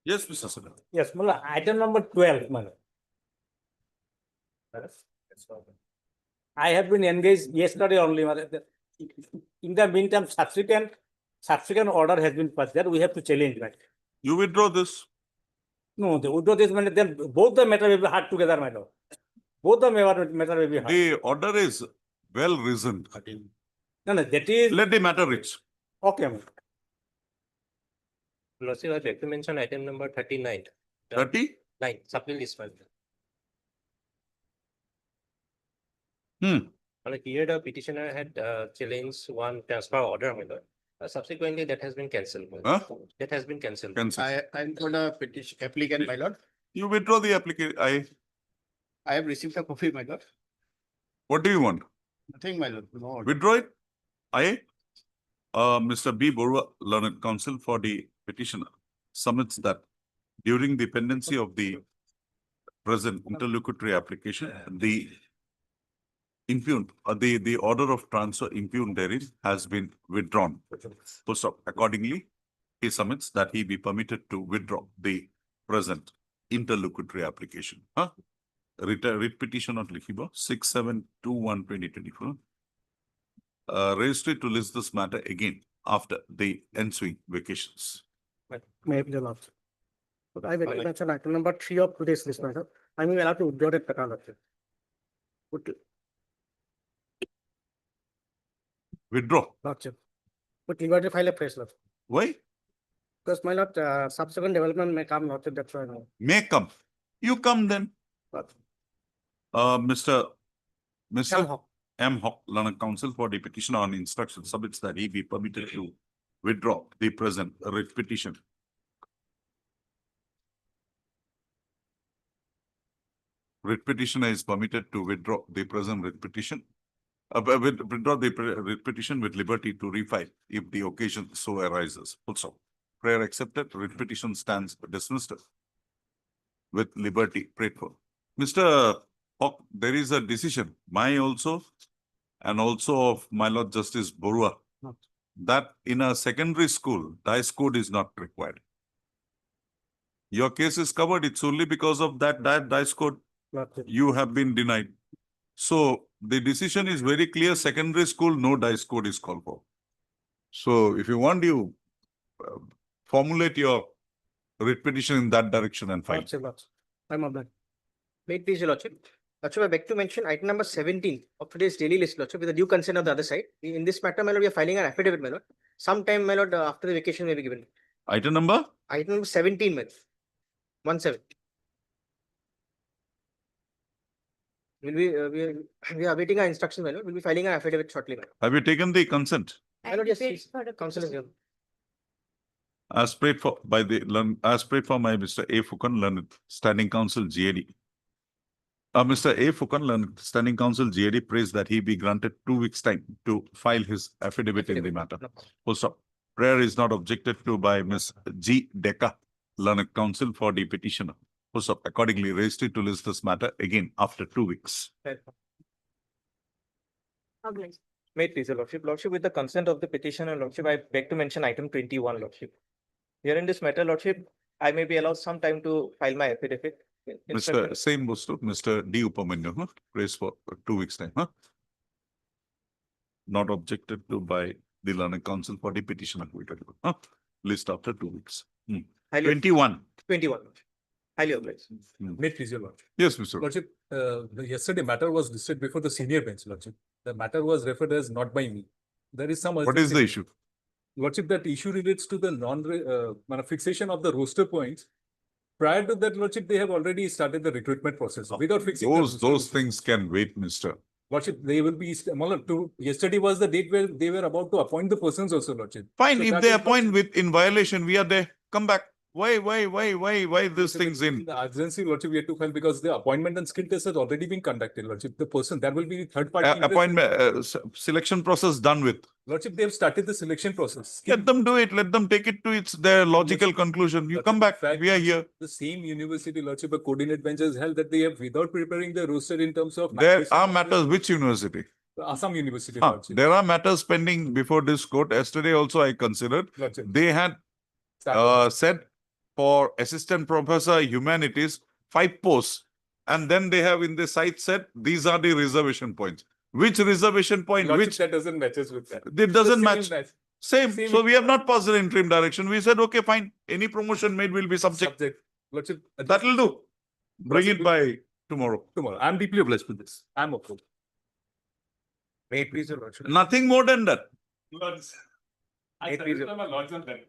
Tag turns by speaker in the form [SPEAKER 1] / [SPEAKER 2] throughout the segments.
[SPEAKER 1] Yes, Mr. Sagar.
[SPEAKER 2] Yes, item number 12, madam. I have been engaged yesterday only. In the meantime, subsequent order has been passed that we have to challenge that.
[SPEAKER 1] You withdraw this.
[SPEAKER 2] No, the withdraw this, then both the matter will be hard together, my lord. Both the matter will be hard.
[SPEAKER 1] The order is well reasoned.
[SPEAKER 2] No, that is
[SPEAKER 1] Let the matter reach.
[SPEAKER 2] okay, madam.
[SPEAKER 3] Lordship, I'd like to mention item number 39.
[SPEAKER 1] 30?
[SPEAKER 3] 9, supplement is filed. Like here, the petitioner had challenged one transfer order, my lord. Subsequently, that has been cancelled. my lord.
[SPEAKER 1] Huh?
[SPEAKER 3] That has been cancelled.
[SPEAKER 1] Cancel.
[SPEAKER 4] I'm for the petition applicant, my lord.
[SPEAKER 1] You withdraw the application.
[SPEAKER 4] I have received a copy, my lord.
[SPEAKER 1] What do you want?
[SPEAKER 4] Nothing, my lord. No order.
[SPEAKER 1] Withdraw it. Mr. B. Borua, learned counsel for the petitioner, submits that during the pendency of the present interlocutory application, the impugned, the order of transfer impugned therein has been withdrawn. Full stop. Accordingly, he submits that he be permitted to withdraw the present interlocutory application. Writ petition of Likiba 6721/2024. Registered to list this matter again after the ensuing vacations.
[SPEAKER 2] Maybe the last. But I will mention item number 3 of today's list, madam. I mean, we'll have to withdraw that matter.
[SPEAKER 1] Withdraw.
[SPEAKER 2] Lordship. But you got to file a fresh, lordship.
[SPEAKER 1] Why?
[SPEAKER 2] Because my lord, subsequent development may come, lordship, that's why.
[SPEAKER 1] May come. You come then. Mr. M. Hawk, learned counsel for the petitioner on instruction submits that he be permitted to withdraw the present writ petition. Writ petitioner is permitted to withdraw the present writ petition. Withdraw the writ petition with liberty to refile if the occasion so arises. Also, prayer accepted, writ petition stands dismissed with liberty prayed for. Mr. Hawk, there is a decision, my also, and also of my Lord Justice Borua, that in a secondary school, dice code is not required. Your case is covered. It's only because of that dice code you have been denied. So the decision is very clear. Secondary school, no dice code is called for. So if you want, you formulate your writ petition in that direction and file.
[SPEAKER 2] I'm of that.
[SPEAKER 5] Wait, please, Your Lordship. Lordship, I beg to mention item number 17 of today's daily list, Lordship, with the due consent of the other side. In this matter, my lord, we are filing an affidavit, my lord. Sometime, my lord, after the vacation may be given.
[SPEAKER 1] Item number?
[SPEAKER 5] Item number 17, my lord. 17. We are awaiting our instructions, my lord. We'll be filing an affidavit shortly, my lord.
[SPEAKER 1] Have you taken the consent?
[SPEAKER 5] My lord, yes, please. Counsel is here.
[SPEAKER 1] As prayed for by the as prayed for my Mr. A. Fukan, learned standing counsel GAD. Mr. A. Fukan, learned standing counsel GAD, prays that he be granted 2 weeks' time to file his affidavit in the matter. Full stop. Prayer is not objected to by Ms. G. Decca, learned counsel for the petitioner. Full stop. Accordingly, raised it to list this matter again after 2 weeks.
[SPEAKER 3] May it please, Your Lordship. Lordship, with the consent of the petitioner, Lordship, I beg to mention item 21, Lordship. Here in this matter, Lordship, I may be allowed some time to file my affidavit.
[SPEAKER 1] Mr. Same goes to Mr. D. Upamanyu, prays for 2 weeks' time. Not objected to by the learned counsel for the petitioner. List after 2 weeks. 21.
[SPEAKER 5] 21. Highly obliged.
[SPEAKER 6] May it please, Your Lordship.
[SPEAKER 1] Yes, Mr.
[SPEAKER 6] Lordship, the yesterday matter was listed before the senior bench, Lordship. The matter was referred as not by me. There is some.
[SPEAKER 1] What is the issue?
[SPEAKER 6] Lordship, that issue relates to the fixation of the roster points. Prior to that, Lordship, they have already started the recruitment process without fixing
[SPEAKER 1] those things can wait, Mr.
[SPEAKER 6] Lordship, they will be yesterday was the date where they were about to appoint the persons also, Lordship.
[SPEAKER 1] Fine,
[SPEAKER 6] So
[SPEAKER 1] if
[SPEAKER 6] that
[SPEAKER 1] they
[SPEAKER 6] is
[SPEAKER 1] appoint with in violation, we are there. Come back. Why these things in?
[SPEAKER 6] The urgency, Lordship, we have to file because the appointment and skill test has already been conducted, Lordship. The person, that will be third party.
[SPEAKER 1] Appointment, selection process done with.
[SPEAKER 6] Lordship, they have started the selection process.
[SPEAKER 1] Let them do it. Let them take it to their logical conclusion. You come back. We are here.
[SPEAKER 6] The same university, Lordship, a coordinate bench has held that they have, without preparing the roster in terms of.
[SPEAKER 1] There are matters. Which university?
[SPEAKER 6] Assam University, Lordship.
[SPEAKER 1] There are matters pending before this court. Yesterday also I considered.
[SPEAKER 6] Lordship.
[SPEAKER 1] They had said for assistant professor humanities, 5 posts. And then they have in the site said, these are the reservation points. Which reservation point,
[SPEAKER 6] Lordship,
[SPEAKER 1] which,
[SPEAKER 6] that doesn't matches with that.
[SPEAKER 1] it doesn't
[SPEAKER 6] Same
[SPEAKER 1] match.
[SPEAKER 6] match.
[SPEAKER 1] Same.
[SPEAKER 6] Same.
[SPEAKER 1] So we have not passed the interim direction. We said, okay, fine. Any promotion made will be subject.
[SPEAKER 6] Lordship,
[SPEAKER 1] That will do. Bring it by tomorrow.
[SPEAKER 6] tomorrow. I'm deeply obliged with this. I'm okay.
[SPEAKER 3] May it please your lordship.
[SPEAKER 1] Nothing more than that.
[SPEAKER 6] I
[SPEAKER 3] surrender
[SPEAKER 6] my lords on that.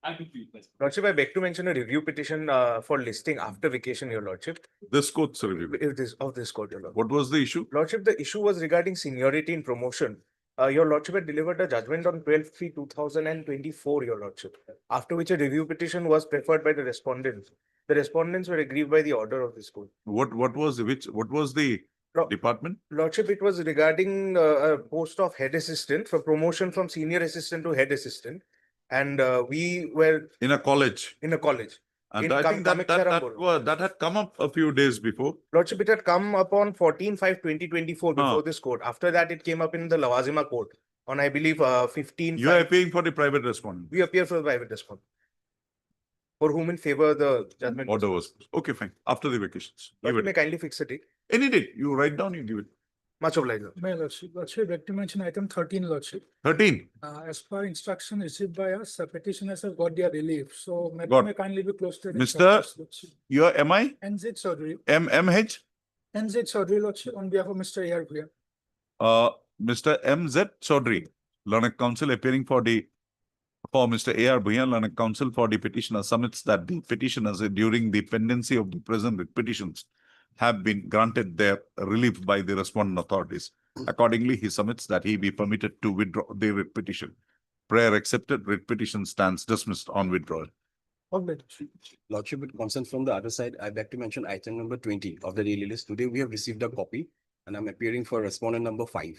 [SPEAKER 6] I'm deeply obliged.
[SPEAKER 3] Lordship, I beg to mention a review petition for listing after vacation, your lordship.
[SPEAKER 1] This court's review.
[SPEAKER 3] Of this court, your lordship.
[SPEAKER 1] What was the issue?
[SPEAKER 3] Lordship, the issue was regarding seniority in promotion. Your lordship had delivered a judgment on 12/3/2024, your lordship, after which a review petition was preferred by the respondents. The respondents were aggrieved by the order of this court.
[SPEAKER 1] What was the
[SPEAKER 3] Lo-
[SPEAKER 1] department?
[SPEAKER 3] Lordship, it was regarding a post of head assistant for promotion from senior assistant to head assistant. And we were
[SPEAKER 1] In a college.
[SPEAKER 3] in a college.
[SPEAKER 1] And
[SPEAKER 3] In
[SPEAKER 1] I think
[SPEAKER 3] Kamakcharam
[SPEAKER 1] that had come up a few days before.
[SPEAKER 3] Lordship, it had come up on 14/5/2024 before
[SPEAKER 1] Ah.
[SPEAKER 3] this court. After that, it came up in the Lawazima court on, I believe, 15.
[SPEAKER 1] You are appealing for the private respondent.
[SPEAKER 3] We appear for the private respondent. For whom in favor the judgment.
[SPEAKER 1] Order was, okay, fine. After the vacations. Give
[SPEAKER 3] Lordship, may
[SPEAKER 1] it.
[SPEAKER 3] kindly fix the date.
[SPEAKER 1] Any date, you write down, you give it.
[SPEAKER 3] Much obliged.
[SPEAKER 7] My lordship, like to mention item 13, lordship.
[SPEAKER 1] 13.
[SPEAKER 7] As per instruction received by us, the petitioners have got their relief. So
[SPEAKER 1] Got.
[SPEAKER 7] madam may kindly be close to. the
[SPEAKER 1] Mr.
[SPEAKER 7] instructions, lordship.
[SPEAKER 1] Your MI?
[SPEAKER 7] NZ Chaudhary,
[SPEAKER 1] MH?
[SPEAKER 7] NZ Chaudhary, lordship, on behalf of Mr. A.R. Bhuya.
[SPEAKER 1] Mr. MZ Chaudhary, Learned Counsel appearing for Mr. A.R. Bhuyan, Learned Counsel for the petitioner, submits that the petitioners during the pendency of the present writ petitions have been granted their relief by the respondent authorities. Accordingly, he submits that he be permitted to withdraw the writ petition. Prayer accepted, writ petition stands dismissed on withdrawal.
[SPEAKER 8] Lordship, with consent from the other side, I beg to mention item number 20 of the daily list. Today, we have received a copy and I'm appearing for respondent number 5.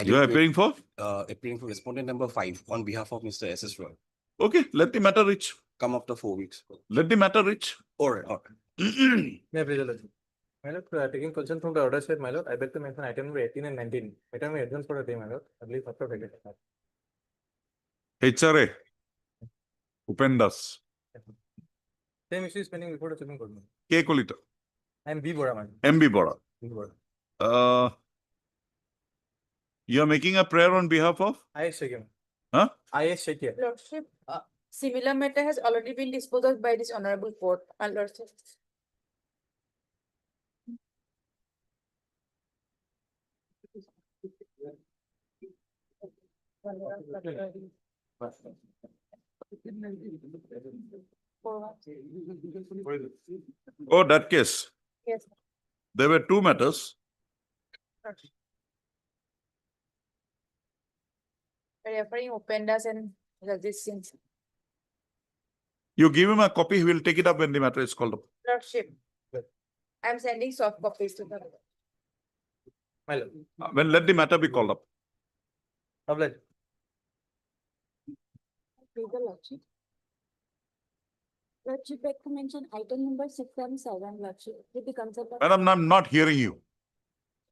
[SPEAKER 1] You are appearing for?
[SPEAKER 8] Appearing for respondent number 5 on behalf of Mr. S.S. Roy.
[SPEAKER 1] Okay, let the matter reach.
[SPEAKER 8] Come after 4 weeks.
[SPEAKER 1] Let the matter reach.
[SPEAKER 8] All right.
[SPEAKER 3] May I please your lordship? My lord, taking consent from the order side, my lord, I beg to mention item number 18 and 19. Item may advance for a day, my lord. I believe after vacation.
[SPEAKER 1] HRA. Upendas.
[SPEAKER 3] Same issue is pending before the Supreme Court.
[SPEAKER 1] K. Kolita.
[SPEAKER 3] I am B. Bora, man.
[SPEAKER 1] MB Bora.
[SPEAKER 3] B. Bora.
[SPEAKER 1] You are making a prayer on behalf of?
[SPEAKER 3] I.S. Shekya.
[SPEAKER 1] Huh?
[SPEAKER 3] I.S. Shekya.
[SPEAKER 9] Lordship, similar matter has already been disposed of by this honorable court, my lordship.
[SPEAKER 1] Oh, that case.
[SPEAKER 9] Yes.
[SPEAKER 1] There were 2 matters.
[SPEAKER 9] Referring Upendas and resistance.
[SPEAKER 1] You give him a copy, he will take it up when the matter is called up.
[SPEAKER 9] Lordship. I am sending soft copies to the.
[SPEAKER 3] My lord.
[SPEAKER 1] When let the matter be called up.
[SPEAKER 3] Obliged.
[SPEAKER 10] Lordship. Lordship, beg to mention item number 6 and 7, Lordship, with the consent of.
[SPEAKER 1] Madam, I'm not hearing you.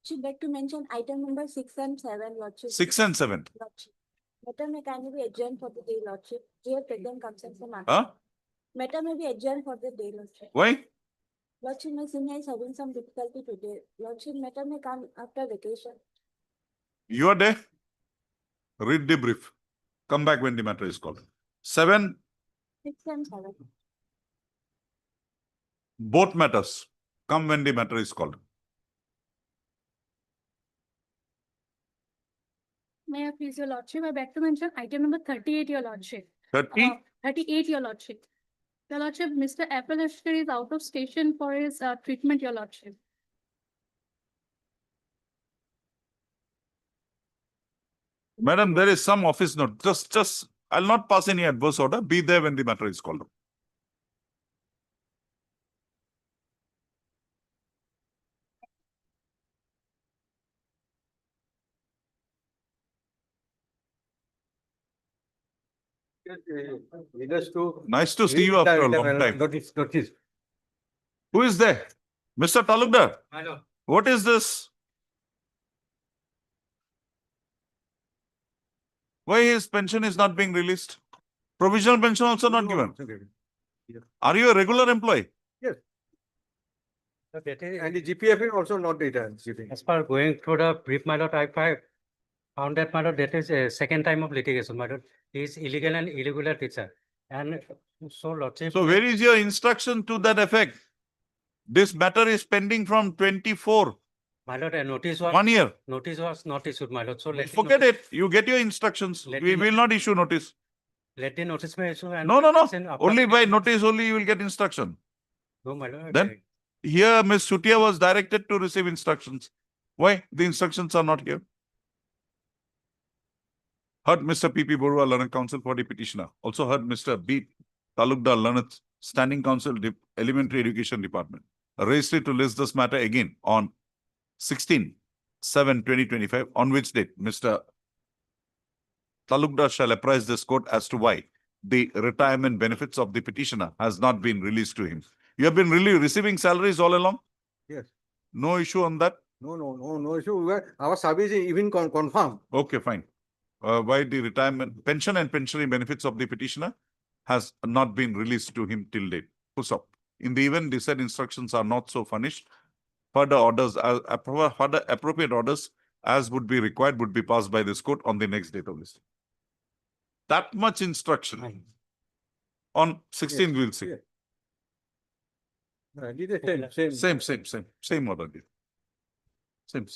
[SPEAKER 10] Lordship, beg to mention item number 6 and 7, Lordship.
[SPEAKER 1] 6 and 7.
[SPEAKER 10] Lordship. Matter may kindly be adjourned for the day, Lordship. We have taken consent from.
[SPEAKER 1] Huh?
[SPEAKER 10] Matter may be adjourned for the day, Lordship.
[SPEAKER 1] Why?
[SPEAKER 10] Lordship, my senior is having some difficulty today. Lordship, matter may come after vacation.
[SPEAKER 1] You are there? Read the brief. Come back when the matter is called. 7,
[SPEAKER 10] 6 and 7.
[SPEAKER 1] both matters. Come when the matter is called.
[SPEAKER 11] May I please your lordship, I beg to mention item number 38, your lordship.
[SPEAKER 1] 30.
[SPEAKER 11] 38, your lordship. Your lordship, Mr. Appalachian is out of station for his treatment, your lordship.
[SPEAKER 1] Madam, there is some office note. I'll not pass any adverse order. Be there when the matter is called up. Nice to see you after a long time.
[SPEAKER 3] Notice.
[SPEAKER 1] Who is there? Mr. Talukdar, what is this? Why his pension is not being released? Provisional pension also not given. Are you a regular employee?
[SPEAKER 2] And the GPF is also not data.
[SPEAKER 12] As per going through the brief, my lord, I found that, my lord, that is a second time of litigation, my lord. He is illegal and irregular teacher. And so lordship.
[SPEAKER 1] So where is your instruction to that effect? This matter is pending from 24,
[SPEAKER 12] My lord, a notice was.
[SPEAKER 1] 1 year.
[SPEAKER 12] Notice was not issued, my lord. So let.
[SPEAKER 1] Forget it. You get your instructions.
[SPEAKER 12] Let
[SPEAKER 1] We
[SPEAKER 12] the
[SPEAKER 1] will not issue notice.
[SPEAKER 12] Let the notice be issued and.
[SPEAKER 1] No.
[SPEAKER 12] send after-
[SPEAKER 1] Only by notice only you will get instruction.
[SPEAKER 12] No, my lord.
[SPEAKER 1] Then? Here, Ms. Sutia was directed to receive instructions. Why? The instructions are not here. Heard Mr. P.P. Borua, Learned Counsel for the petitioner. Also heard Mr. B. Talukdar, Learned Standing Counsel, Elementary Education Department. Raised it to list this matter again on 16/7/2025, on which date Mr. Talukdar shall apprise this court as to why the retirement benefits of the petitioner has not been released to him. You have been really receiving salaries all along?
[SPEAKER 2] Yes.
[SPEAKER 1] No issue on that?
[SPEAKER 2] No issue. Our service is even confirmed.
[SPEAKER 1] Okay, fine. Why the retirement, pension and pensionary benefits of the petitioner has not been released to him till date. Full stop. In the event the said instructions are not so furnished, further orders, further appropriate orders as would be required would be passed by this court on the next date of listing. That much instruction. On 16th, we'll see. Same order. Same.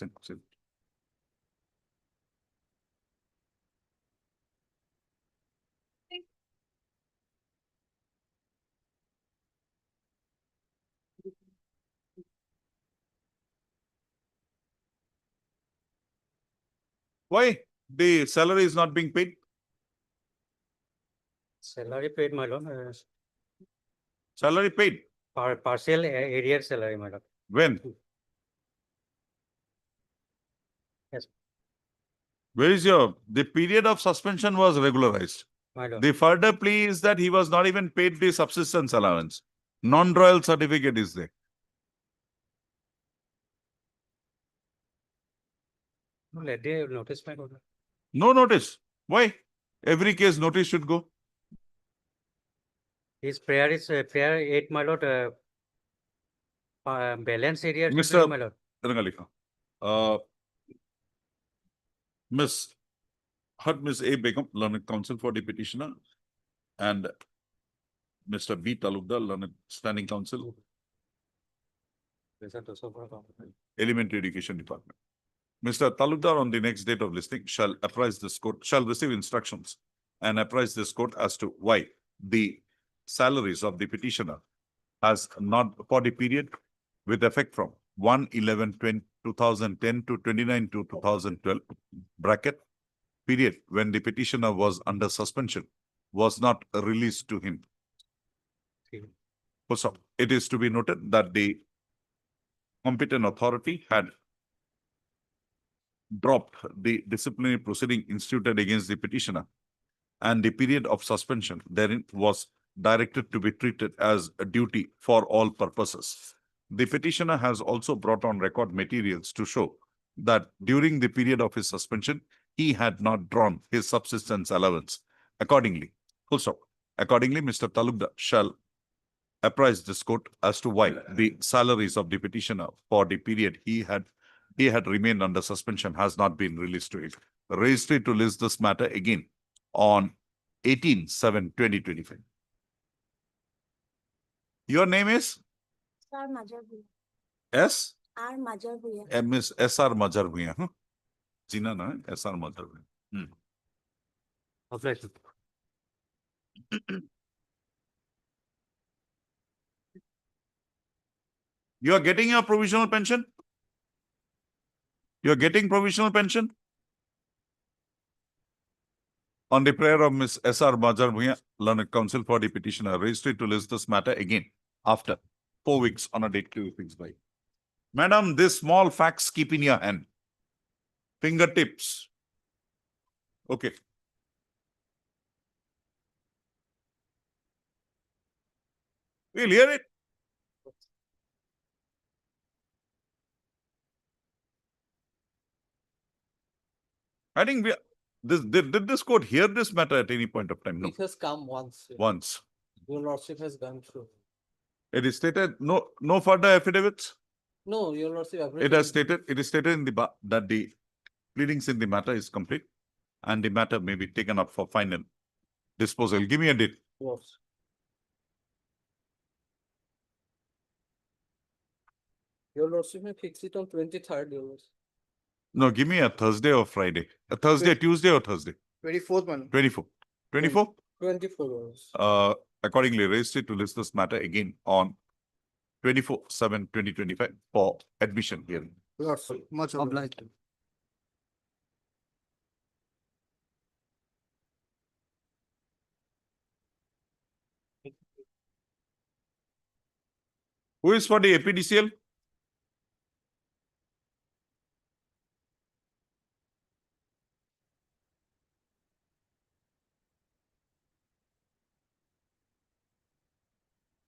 [SPEAKER 1] Why the salary is not being paid?
[SPEAKER 12] Salary paid, my lord.
[SPEAKER 1] Salary paid.
[SPEAKER 12] Partial area salary, my lord.
[SPEAKER 1] When?
[SPEAKER 12] Yes.
[SPEAKER 1] Where is the period of suspension was regularized.
[SPEAKER 12] My lord.
[SPEAKER 1] The further plea is that he was not even paid the subsistence allowance. Non-royal certificate is there.
[SPEAKER 12] No, let the notice, my lord.
[SPEAKER 1] No notice. Why? Every case notice should go.
[SPEAKER 12] His prayer is prayer 8, my lord. Balance area. should be,
[SPEAKER 1] Mr.
[SPEAKER 12] My lord.
[SPEAKER 1] Rangalika. Miss A. Begum, Learned Counsel for the petitioner, and Mr. B. Talukdar, Learned Standing Counsel, Elementary Education Department. Mr. Talukdar on the next date of listing shall apprise this court, shall receive instructions and apprise this court as to why the salaries of the petitioner has not, for the period with effect from 1/11/2010 to 29/2/2012, bracket, period when the petitioner was under suspension, was not released to him. So it is to be noted that the competent authority had dropped the disciplinary proceeding instituted against the petitioner, and the period of suspension therein was directed to be treated as a duty for all purposes. The petitioner has also brought on record materials to show that during the period of his suspension, he had not drawn his subsistence allowance. Accordingly, Mr. Talukdar shall apprise this court as to why the salaries of the petitioner for the period he had remained under suspension has not been released to him. Raised it to list this matter again on 18/7/2025. Your name is?
[SPEAKER 10] Sir Majar Bhuya.
[SPEAKER 1] S?
[SPEAKER 10] R Majar Bhuya.
[SPEAKER 1] Ms. S.R. Majar Bhuya. Jina na S.R. Majar Bhuya.
[SPEAKER 12] Obligation.
[SPEAKER 1] You are getting your provisional pension? You are getting provisional pension? On the prayer of Ms. S.R. Majar Bhuya, Learned Counsel for the petitioner, raised it to list this matter again after 4 weeks on a date to fix by. Madam, this small facts keep in your hand. Fingertips. Okay. We'll hear it. I think did this court hear this matter at any point of time? No,
[SPEAKER 5] It has come once.
[SPEAKER 1] once.
[SPEAKER 5] Your lordship has gone through.
[SPEAKER 1] It is stated, no further affidavits.
[SPEAKER 5] No, your lordship.
[SPEAKER 1] It is stated in the that the pleadings in the matter is complete and the matter may be taken up for final disposal. Give me a date.
[SPEAKER 5] Yes. Your lordship may fix it on 23rd, your lordship.
[SPEAKER 1] No, give me a Thursday or Friday. A Thursday, Tuesday or Thursday?
[SPEAKER 4] 24th man.
[SPEAKER 1] 24. 24?
[SPEAKER 5] 24 hours.
[SPEAKER 1] Accordingly, raised it to list this matter again on 24/7/2025 for admission hearing.
[SPEAKER 4] Lordship, much obliged.
[SPEAKER 1] Who is for the APDCL?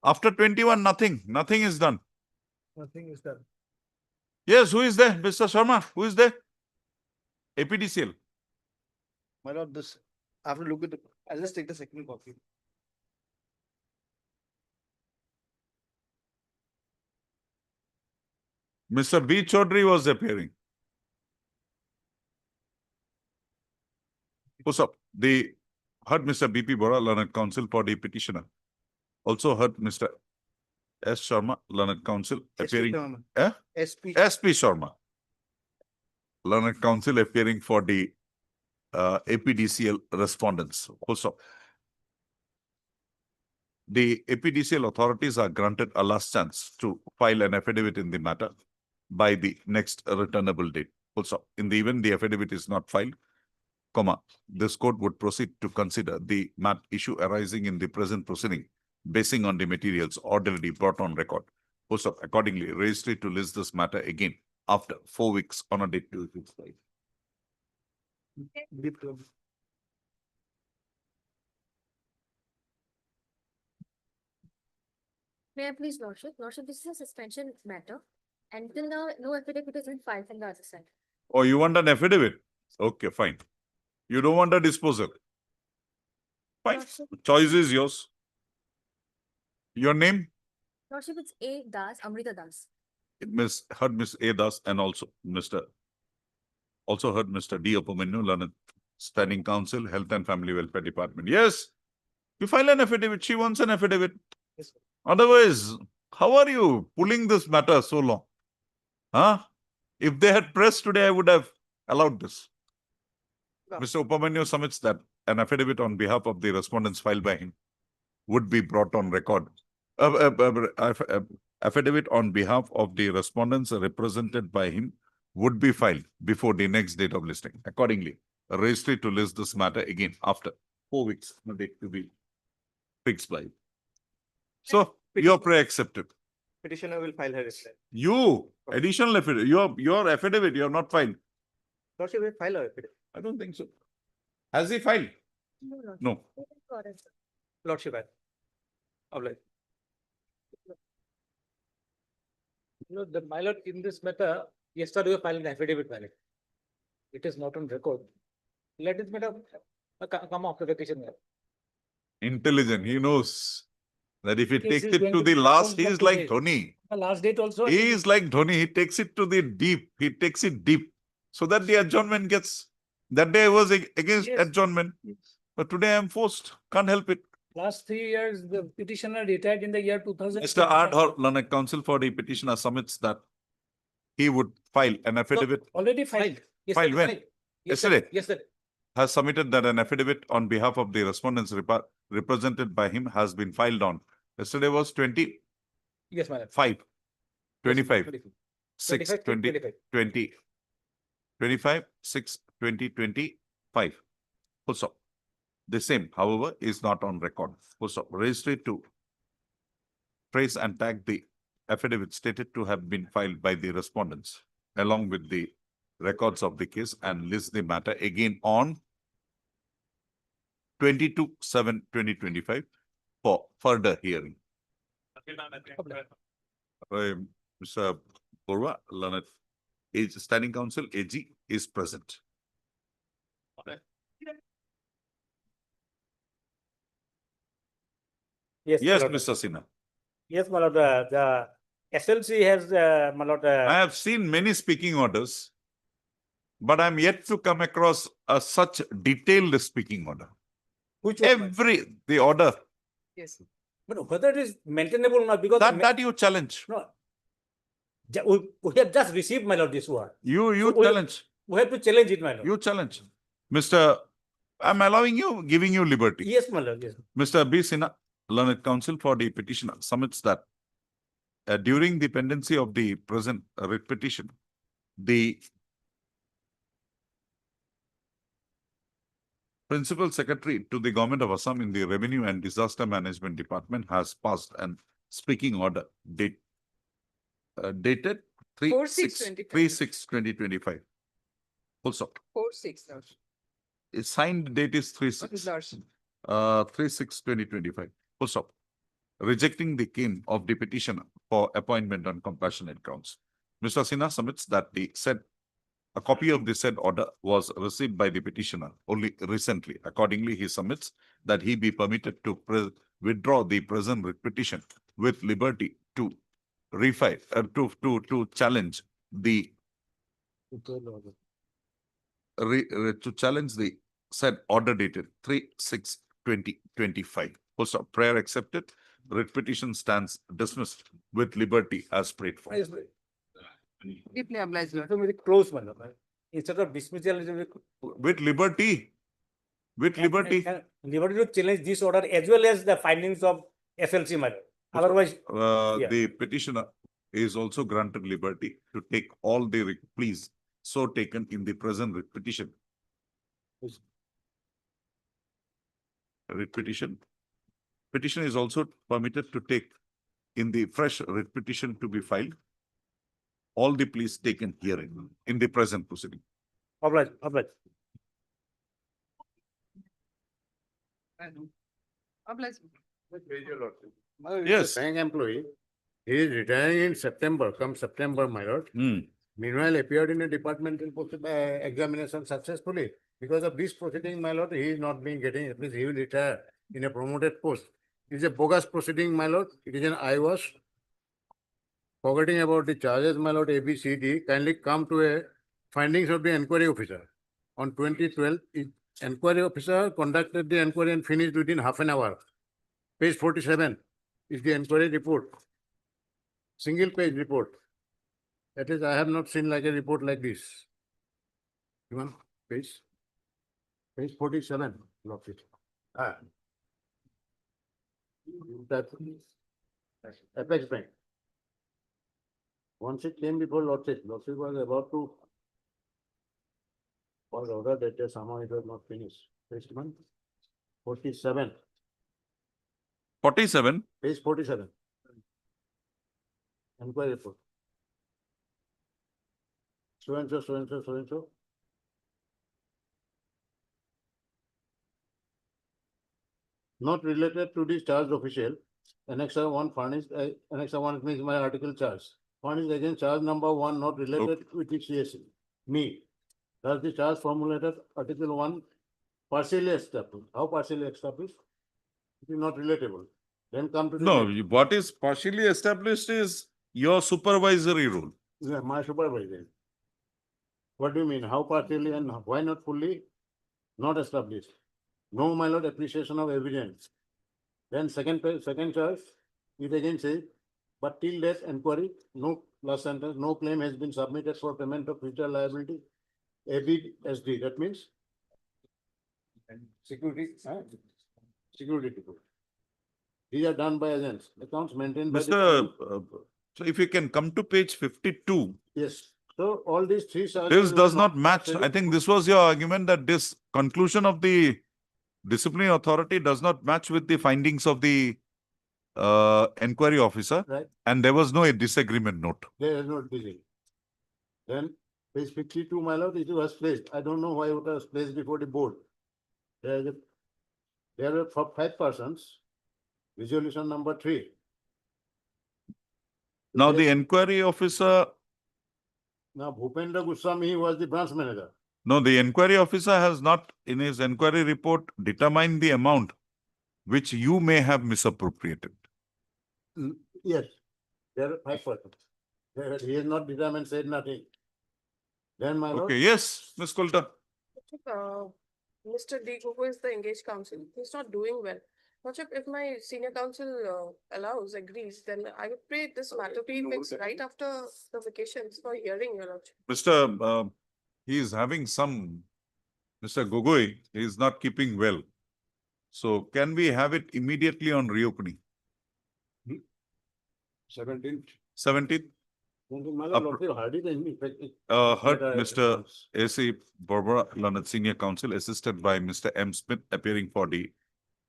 [SPEAKER 1] After 21, nothing is done.
[SPEAKER 3] Nothing is done.
[SPEAKER 1] Yes, who is there? Mr. Sharma, who is there? APDCL.
[SPEAKER 4] My lord, this, I have to look at the, I'll just take the second copy.
[SPEAKER 1] Mr. B. Chaudhary was appearing. What's up? They heard Mr. B.P. Bora, learned counsel for the petitioner. Also heard Mr. S. Sharma, learned counsel, appearing.
[SPEAKER 4] SP.
[SPEAKER 1] SP. Sharma, learned counsel, appearing for the APDCL respondents. Also, the APDCL authorities are granted a last chance to file an affidavit in the matter by the next returnable date. Also, in the event the affidavit is not filed, this court would proceed to consider the issue arising in the present proceeding, basing on the materials already brought on record. Also, accordingly, registry to list this matter again after 4 weeks on a date to its file.
[SPEAKER 10] May I please, lordship? Lordship, this is a suspension matter. Until now, no affidavit has been filed from the other side.
[SPEAKER 1] Oh, you want an affidavit? Okay, fine. You don't want a disposal? Fine.
[SPEAKER 10] Lordship,
[SPEAKER 1] Choice is yours. Your name?
[SPEAKER 10] lordship, it's A. Das, Amrita Das.
[SPEAKER 1] Heard Miss A. Das and also heard Mr. D. Upamanu, learned standing counsel, Health and Family Welfare Department. Yes, you file an affidavit. She wants an affidavit.
[SPEAKER 3] Yes, sir.
[SPEAKER 1] Otherwise, how are you pulling this matter so long? Huh? If they had pressed today, I would have allowed this.
[SPEAKER 3] No.
[SPEAKER 1] Mr. Upamanu submits that an affidavit on behalf of the respondents filed by him would be brought on record. Affidavit on behalf of the respondents represented by him would be filed before the next date of listing. Accordingly, a registry to list this matter again after 4 weeks, the date to be fixed by. So, you're pre-accepted.
[SPEAKER 3] Petitioner will file her reply.
[SPEAKER 1] You, additional affidavit, your affidavit, you have not filed.
[SPEAKER 3] Lordship will file her affidavit.
[SPEAKER 1] I don't think so. Has he filed?
[SPEAKER 10] No, lordship.
[SPEAKER 1] No.
[SPEAKER 10] It is correct, sir.
[SPEAKER 3] Lordship will. Obliged.
[SPEAKER 2] No, my lord, in this matter, yesterday we filed an affidavit valid. It is not on record. Let this matter come after vacation.
[SPEAKER 1] Intelligent, he knows that if he
[SPEAKER 7] Case
[SPEAKER 1] takes
[SPEAKER 7] is
[SPEAKER 1] it
[SPEAKER 7] going
[SPEAKER 1] to
[SPEAKER 7] to
[SPEAKER 1] the
[SPEAKER 7] be
[SPEAKER 1] last,
[SPEAKER 7] closed
[SPEAKER 1] he
[SPEAKER 7] up
[SPEAKER 1] is like
[SPEAKER 7] today.
[SPEAKER 1] Dhoni.
[SPEAKER 7] The last date also.
[SPEAKER 1] He is like Dhoni, he takes it to the deep, he takes it deep. So that the adjournment gets, that day I was against
[SPEAKER 7] Yes.
[SPEAKER 1] adjournment, but today I am forced, can't help it.
[SPEAKER 7] Last 3 years, the petitioner retired in the year 2000.
[SPEAKER 1] Mr. Adhar, learned counsel for the petitioner submits that he would file an affidavit,
[SPEAKER 7] Already filed.
[SPEAKER 1] Filed when? Yesterday?
[SPEAKER 2] Yesterday.
[SPEAKER 1] has submitted that an affidavit on behalf of the respondents represented by him has been filed on. Yesterday was 25,
[SPEAKER 2] Yes, my lord.
[SPEAKER 1] 25, 6,
[SPEAKER 2] 25,
[SPEAKER 1] 20,
[SPEAKER 2] 25.
[SPEAKER 1] 20, 25, 6, 2025. Full stop. The same, however, is not on record. Full stop. Registry to trace and tag the affidavit stated to have been filed by the respondents along with the records of the case and list the matter again on 22/7/2025 for further hearing. Mr. Borwa, learned standing counsel AG is present.
[SPEAKER 2] Yes, my
[SPEAKER 1] Yes,
[SPEAKER 2] lord.
[SPEAKER 1] Mr. Sinha.
[SPEAKER 2] Yes, my lord, the SLC has, my lord,
[SPEAKER 1] I have seen many speaking orders, but I'm yet to come across a such detailed speaking order.
[SPEAKER 2] which one?
[SPEAKER 1] The order
[SPEAKER 2] Yes. But whether it is maintainable or not, because
[SPEAKER 1] that you challenge,
[SPEAKER 2] no, we have just received, my lord, this one.
[SPEAKER 1] you
[SPEAKER 2] So we-
[SPEAKER 1] challenge,
[SPEAKER 2] We have to challenge it, my lord.
[SPEAKER 1] you challenge. Mr. I'm allowing you, giving you liberty.
[SPEAKER 2] Yes, my lord, yes.
[SPEAKER 1] Mr. B. Sinha, learned counsel for the petitioner, submits that during the pendency of the present writ petition, the Principal Secretary to the Government of Assam in the Revenue and Disaster Management Department has passed an speaking order dated 3/6/2025. Full stop.
[SPEAKER 9] 4/6, Lordship.
[SPEAKER 1] Its signed date is 3/6/2025. Full stop. Rejecting the claim of the petitioner for appointment on compassionate grounds. Mr. Sinha submits that a copy of the said order was received by the petitioner only recently. Accordingly, he submits that he be permitted to withdraw the present writ petition with liberty to refile, to challenge the to challenge the said order dated 3/6/2025. Full stop. Prayer accepted. Writ petition stands dismissed with liberty as prayed for.
[SPEAKER 2] Yes,
[SPEAKER 9] Deeply obliged, Lord.
[SPEAKER 2] very close, my lord. Instead of dismissal, it will be
[SPEAKER 1] With liberty. With liberty.
[SPEAKER 2] liberty to challenge this order as well as the findings of SLC, my lord. Otherwise, yeah.
[SPEAKER 1] The petitioner is also granted liberty to take all the pleas so taken in the present writ petition. Writ petition. Petition is also permitted to take in the fresh writ petition to be filed all the pleas taken herein in the present proceeding.
[SPEAKER 2] oblige.
[SPEAKER 9] Obliged.
[SPEAKER 1] Yes.
[SPEAKER 4] Bank employee, he is retiring in September, come September, my lord.
[SPEAKER 1] Hmm.
[SPEAKER 4] Meanwhile, appeared in a departmental examination successfully. Because of this proceeding, my lord, he is not being getting, at least he will retire in a promoted post. It is a bogus proceeding, my lord. It is an eyewash. Forgetting about the charges, my lord, ABCD, kindly come to a findings of the inquiry officer. On 2012, inquiry officer conducted the inquiry and finished within half an hour. Page 47 is the inquiry report. Single page report. That is, I have not seen like a report like this. Even page 47, lock it. That Apex Bank. Once it came before Lordship was about to was ordered that somehow it was not finished. Page 47.
[SPEAKER 1] 47.
[SPEAKER 4] Page 47. Inquiry report. So and so, so and so, so and so. Not related to the charged official. Annexer 1 furnished, Annexer 1 means my article charge. Furnished against charge number 1 not related with the CSC. Me. Thus the charge formulated article 1 partially established. How partially established? It is not relatable. Then come to the.
[SPEAKER 1] No, what is partially established is your supervisory role.
[SPEAKER 4] Yeah, my supervisor. What do you mean? How partially and why not fully? Not established. No, my lord, appreciation of evidence. Then second charge, it again says, but till that inquiry, no last sentence, no claim has been submitted for payment of future liability. ABSD, that means security, security deposit. These are done by agents. Accounts maintained by.
[SPEAKER 1] Mr. So if you can come to page 52.
[SPEAKER 4] Yes. So all these three charges.
[SPEAKER 1] This does not match. I think this was your argument that this conclusion of the disciplinary authority does not match with the findings of the inquiry officer.
[SPEAKER 4] Right.
[SPEAKER 1] And there was no disagreement note.
[SPEAKER 4] There is no disagreement. Then page 52, my lord, it was placed. I don't know why it was placed before the board. There were 5 persons. Resolution number 3.
[SPEAKER 1] Now the inquiry officer,
[SPEAKER 4] Now Bhupendra Goswami was the branch manager.
[SPEAKER 1] no, the inquiry officer has not in his inquiry report determined the amount which you may have misappropriated.
[SPEAKER 4] Yes, there are 5%. He has not determined, said nothing. Then my lord.
[SPEAKER 1] Okay, yes, Ms. Coulter.
[SPEAKER 9] Mr. D. Gogo is the engaged counsel. He's not doing well. Lordship, if my senior counsel allows, agrees, then I would pray this matter be fixed right after the vacations for hearing, Your Lordship.
[SPEAKER 1] Mr. He is having some, Mr. Gogoi is not keeping well. So can we have it immediately on reopening?
[SPEAKER 4] 17th.
[SPEAKER 1] 17th?
[SPEAKER 4] My
[SPEAKER 1] Up-
[SPEAKER 4] lord, hardly any.
[SPEAKER 1] Heard Mr. A.C. Barbara, Learned Senior Counsel, assisted by Mr. M. Smith, appearing for the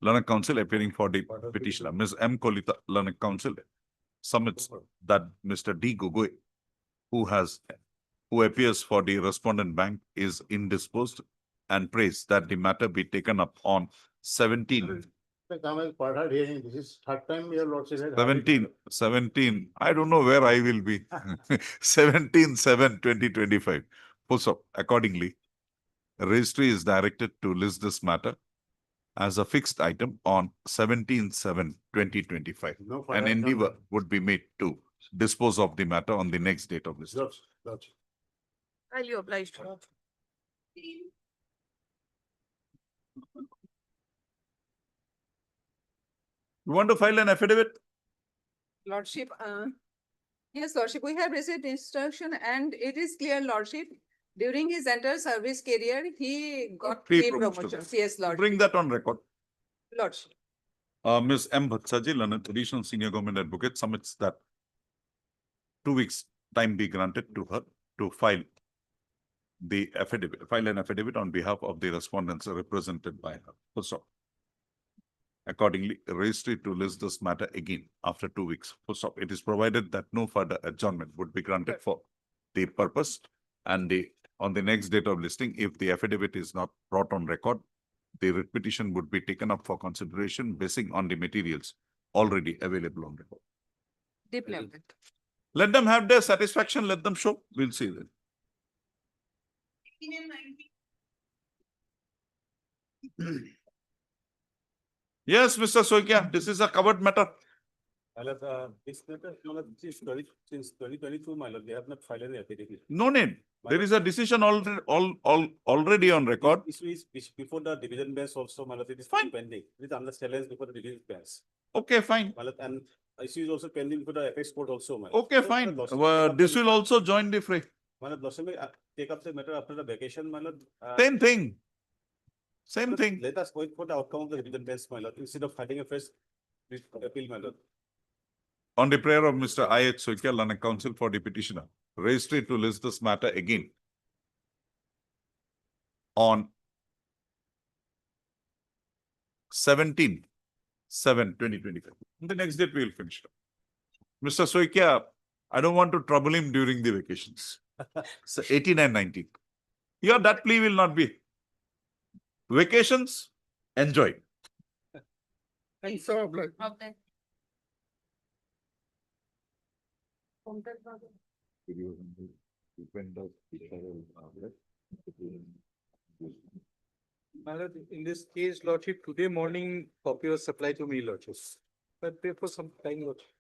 [SPEAKER 1] Learned Counsel, appearing for the petitioner. Ms. M. Kolita, Learned Counsel, submits that Mr. D. Gogoi, who appears for the respondent bank, is indisposed, and prays that the matter be taken up on 17.
[SPEAKER 4] Come as part of hearing. This is third time your lordship has. had it.
[SPEAKER 1] 17, I don't know where I will be. 17/7/2025. Full stop. Accordingly, registry is directed to list this matter as a fixed item on 17/7/2025.
[SPEAKER 4] No
[SPEAKER 1] An
[SPEAKER 4] further
[SPEAKER 1] endeavor
[SPEAKER 4] adjournment.
[SPEAKER 1] would be made to dispose of the matter on the next date of this.
[SPEAKER 4] Lordship.
[SPEAKER 9] Highly obliged, Your Lordship.
[SPEAKER 1] You want to file an affidavit?
[SPEAKER 9] Lordship, yes, Lordship, we have received instruction and it is clear, Lordship, during his entire service career, he got
[SPEAKER 1] Three
[SPEAKER 9] three
[SPEAKER 1] promotions.
[SPEAKER 9] promotions. Yes, Lordship.
[SPEAKER 1] Bring that on record.
[SPEAKER 9] Lordship.
[SPEAKER 1] Ms. M. Bhattacharjee, Learned Additional Senior Government Advocate, submits that 2 weeks time be granted to her to file the affidavit, file an affidavit on behalf of the respondents represented by her. Full stop. Accordingly, registry to list this matter again after 2 weeks. Full stop. It is provided that no further adjournment would be granted for the purpose, and on the next date of listing, if the affidavit is not brought on record, the writ petition would be taken up for consideration basing on the materials already available on record.
[SPEAKER 9] Deeply noted.
[SPEAKER 1] Let them have their satisfaction, let them show, we'll see then. Yes, Mr. Soikia, this is a covered matter.
[SPEAKER 8] This matter, since 2022, my lord, they have not filed any affidavit.
[SPEAKER 1] No need. There is a decision already on record.
[SPEAKER 8] Issue is before the division bench also, my lord, it is
[SPEAKER 1] Fine.
[SPEAKER 8] pending. It is under challenge before the division bench.
[SPEAKER 1] Okay, fine.
[SPEAKER 8] My lord, and issue is also pending before the apex court also, my lord.
[SPEAKER 1] Okay,
[SPEAKER 8] So,
[SPEAKER 1] fine.
[SPEAKER 8] my lord, take up
[SPEAKER 1] This
[SPEAKER 8] the-
[SPEAKER 1] will also join the fray.
[SPEAKER 8] My lord, Lordship may, take up the matter after the vacation, my lord.
[SPEAKER 1] Same thing. Same thing.
[SPEAKER 8] Let us wait for the outcome of the division bench, my lord, instead of fighting a fresh appeal, my lord.
[SPEAKER 1] On the prayer of Mr. I. H. Soikia, Learned Counsel for the petitioner, registry to list this matter again on 17/7/2025. The next date we will finish it. Mr. Soikia, I don't want to trouble him during the vacations. So 18 and 19. Your that plea will not be. Vacations, enjoy.
[SPEAKER 7] And so, like,
[SPEAKER 9] Okay.
[SPEAKER 6] My lord, in this case, lordship, today morning copy was supplied to me, lordship. But pay for some time, lordship.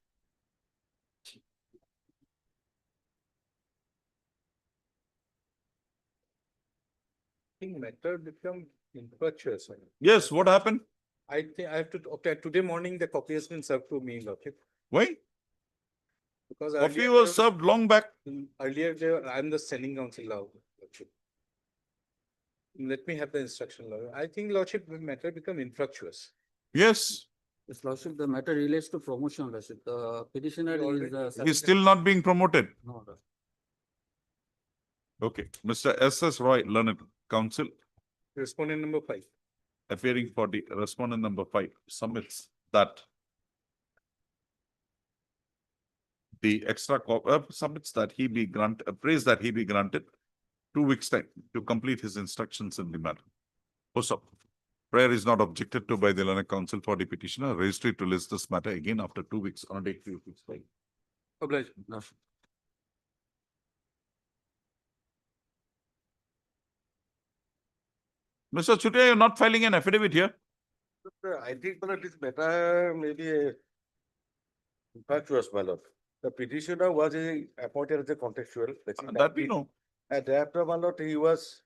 [SPEAKER 6] I think matter become infructuous.
[SPEAKER 1] Yes, what happened?
[SPEAKER 6] I think I have to, okay, today morning the copy has been served to me, lordship.
[SPEAKER 1] Why?
[SPEAKER 6] Because
[SPEAKER 1] Coffee
[SPEAKER 6] earlier
[SPEAKER 1] was served long back.
[SPEAKER 6] I'm the sending counsel now, lordship. Let me have the instruction, lord. I think, lordship, the matter become infructuous.
[SPEAKER 1] Yes,
[SPEAKER 2] Yes, Lordship, the matter relates to promotion, Lordship. The petitioner is.
[SPEAKER 1] he's still not being promoted.
[SPEAKER 2] No, Lordship.
[SPEAKER 1] Okay, Mr. S. S. Roy, Learned Counsel,
[SPEAKER 6] Respondent number 5.
[SPEAKER 1] appearing for the respondent number 5, submits that the submits that he be prays that he be granted 2 weeks' time to complete his instructions in the matter. Post up. Prayer is not objected to by the Learned Counsel for the petitioner. Registry to list this matter again after 2 weeks on a date 2 weeks' time.
[SPEAKER 2] Obliged, Lordship.
[SPEAKER 1] Mr. Chutia, you're not filing an affidavit here?
[SPEAKER 4] I think it is better, maybe infatuous, my lord. The petitioner was appointed as a contextual.
[SPEAKER 1] That we know.
[SPEAKER 4] And thereafter, my lord, he was,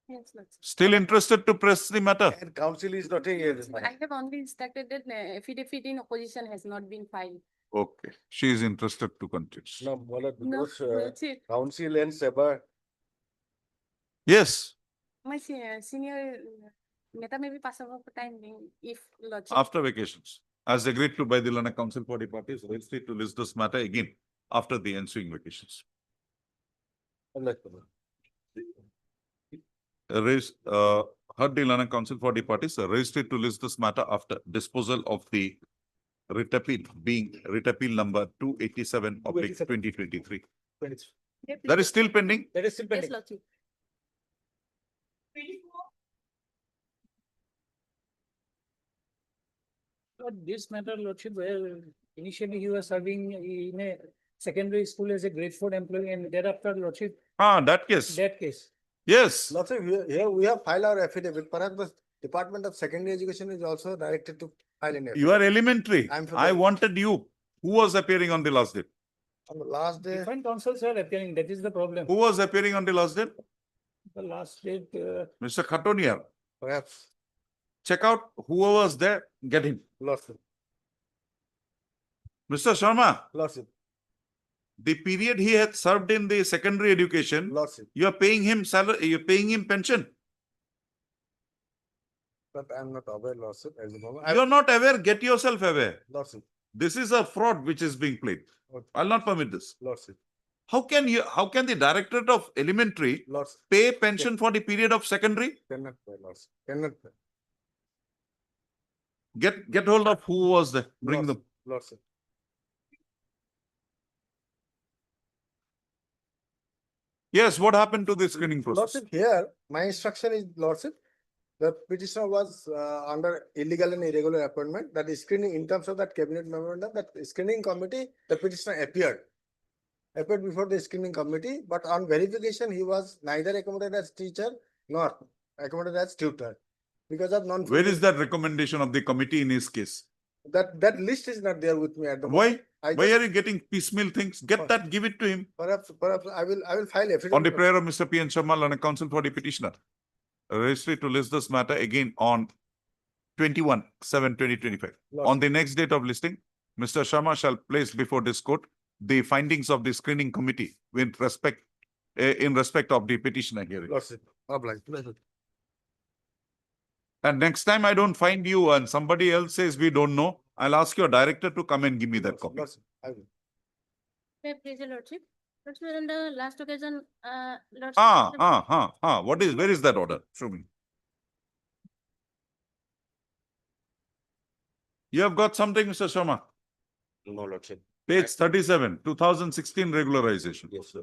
[SPEAKER 9] Yes, Lordship.
[SPEAKER 1] Still interested to press the matter.
[SPEAKER 4] and council is not a.
[SPEAKER 9] I have only instructed that affidavit in opposition has not been filed.
[SPEAKER 1] Okay, she is interested to continue.
[SPEAKER 4] No, my lord,
[SPEAKER 9] No,
[SPEAKER 4] because
[SPEAKER 9] Lordship,
[SPEAKER 4] council and Seba,
[SPEAKER 1] Yes,
[SPEAKER 9] my senior matter may be passable for time being if Lordship.
[SPEAKER 1] after vacations, as agreed to by the Lana Council for the parties, registered to list this matter again after the ensuing vacations. Heard the Lana Council for the parties, registered to list this matter after disposal of the writ appeal being writ appeal number 287 of 2023. That is still pending.
[SPEAKER 5] That is still
[SPEAKER 9] Yes,
[SPEAKER 5] pending.
[SPEAKER 9] Lordship.
[SPEAKER 7] But this matter, Lordship, where initially he was serving in a secondary school as a grade 4 employee and thereafter, Lordship,
[SPEAKER 1] That case.
[SPEAKER 7] that case.
[SPEAKER 1] Yes.
[SPEAKER 4] Lots of, here we have filed our affidavit, perhaps the Department of Secondary Education is also directed to file an
[SPEAKER 1] You are elementary.
[SPEAKER 4] I'm for
[SPEAKER 1] I
[SPEAKER 4] that.
[SPEAKER 1] wanted you. Who was appearing on the last day?
[SPEAKER 4] On the last day,
[SPEAKER 7] Different councils are appearing, that is the problem.
[SPEAKER 1] Who was appearing on the last day?
[SPEAKER 7] The last date,
[SPEAKER 1] Mr. Khatoniar.
[SPEAKER 4] perhaps,
[SPEAKER 1] Check out whoever was there, get him.
[SPEAKER 4] lots,
[SPEAKER 1] Mr. Sharma,
[SPEAKER 4] lots,
[SPEAKER 1] the period he had served in the secondary education,
[SPEAKER 4] lots,
[SPEAKER 1] you are paying him salary, you're paying him pension.
[SPEAKER 4] but I'm not aware, lots, as the moment.
[SPEAKER 1] You are not aware, get yourself aware.
[SPEAKER 4] Lots,
[SPEAKER 1] This is a fraud which is being played.
[SPEAKER 4] Okay.
[SPEAKER 1] I'll not permit this.
[SPEAKER 4] lots,
[SPEAKER 1] How can the Directorate of Elementary
[SPEAKER 4] lots,
[SPEAKER 1] pay pension for the period of secondary?
[SPEAKER 4] cannot pay, lots, cannot pay,
[SPEAKER 1] Get hold of who was there, bring
[SPEAKER 4] lots,
[SPEAKER 1] them.
[SPEAKER 4] lots.
[SPEAKER 1] Yes, what happened to the screening process?
[SPEAKER 4] Lordship, here, my instruction is, Lordship, the petitioner was under illegal and irregular appointment, that is screening, in terms of that cabinet memorandum, that screening committee, the petitioner appeared before the screening committee, but on verification, he was neither accommodated as teacher nor accommodated as tutor. Because of non.
[SPEAKER 1] Where is that recommendation of the committee in his case?
[SPEAKER 4] That list is not there with me at the moment.
[SPEAKER 1] Why? Why are you getting piecemeal things? Get that, give it to him.
[SPEAKER 4] Perhaps I will file affidavit.
[SPEAKER 1] On the prayer of Mr. P. N. Sharma, Lana Council for the petitioner. Registry to list this matter again on 21/7/2025. On the next date of listing, Mr. Sharma shall place before this court the findings of the screening committee with respect, in respect of the petitioner hearing.
[SPEAKER 4] Lordship, obliged.
[SPEAKER 1] And next time I don't find you and somebody else says we don't know, I'll ask your director to come and give me that copy.
[SPEAKER 4] Lordship, I will.
[SPEAKER 10] Please, your Lordship. Lordship, on the last occasion, Lordship.
[SPEAKER 1] Where is that order? Show me. You have got something, Mr. Sharma?
[SPEAKER 8] No, Lordship.
[SPEAKER 1] Page 37, 2016 regularization.
[SPEAKER 8] Yes, sir.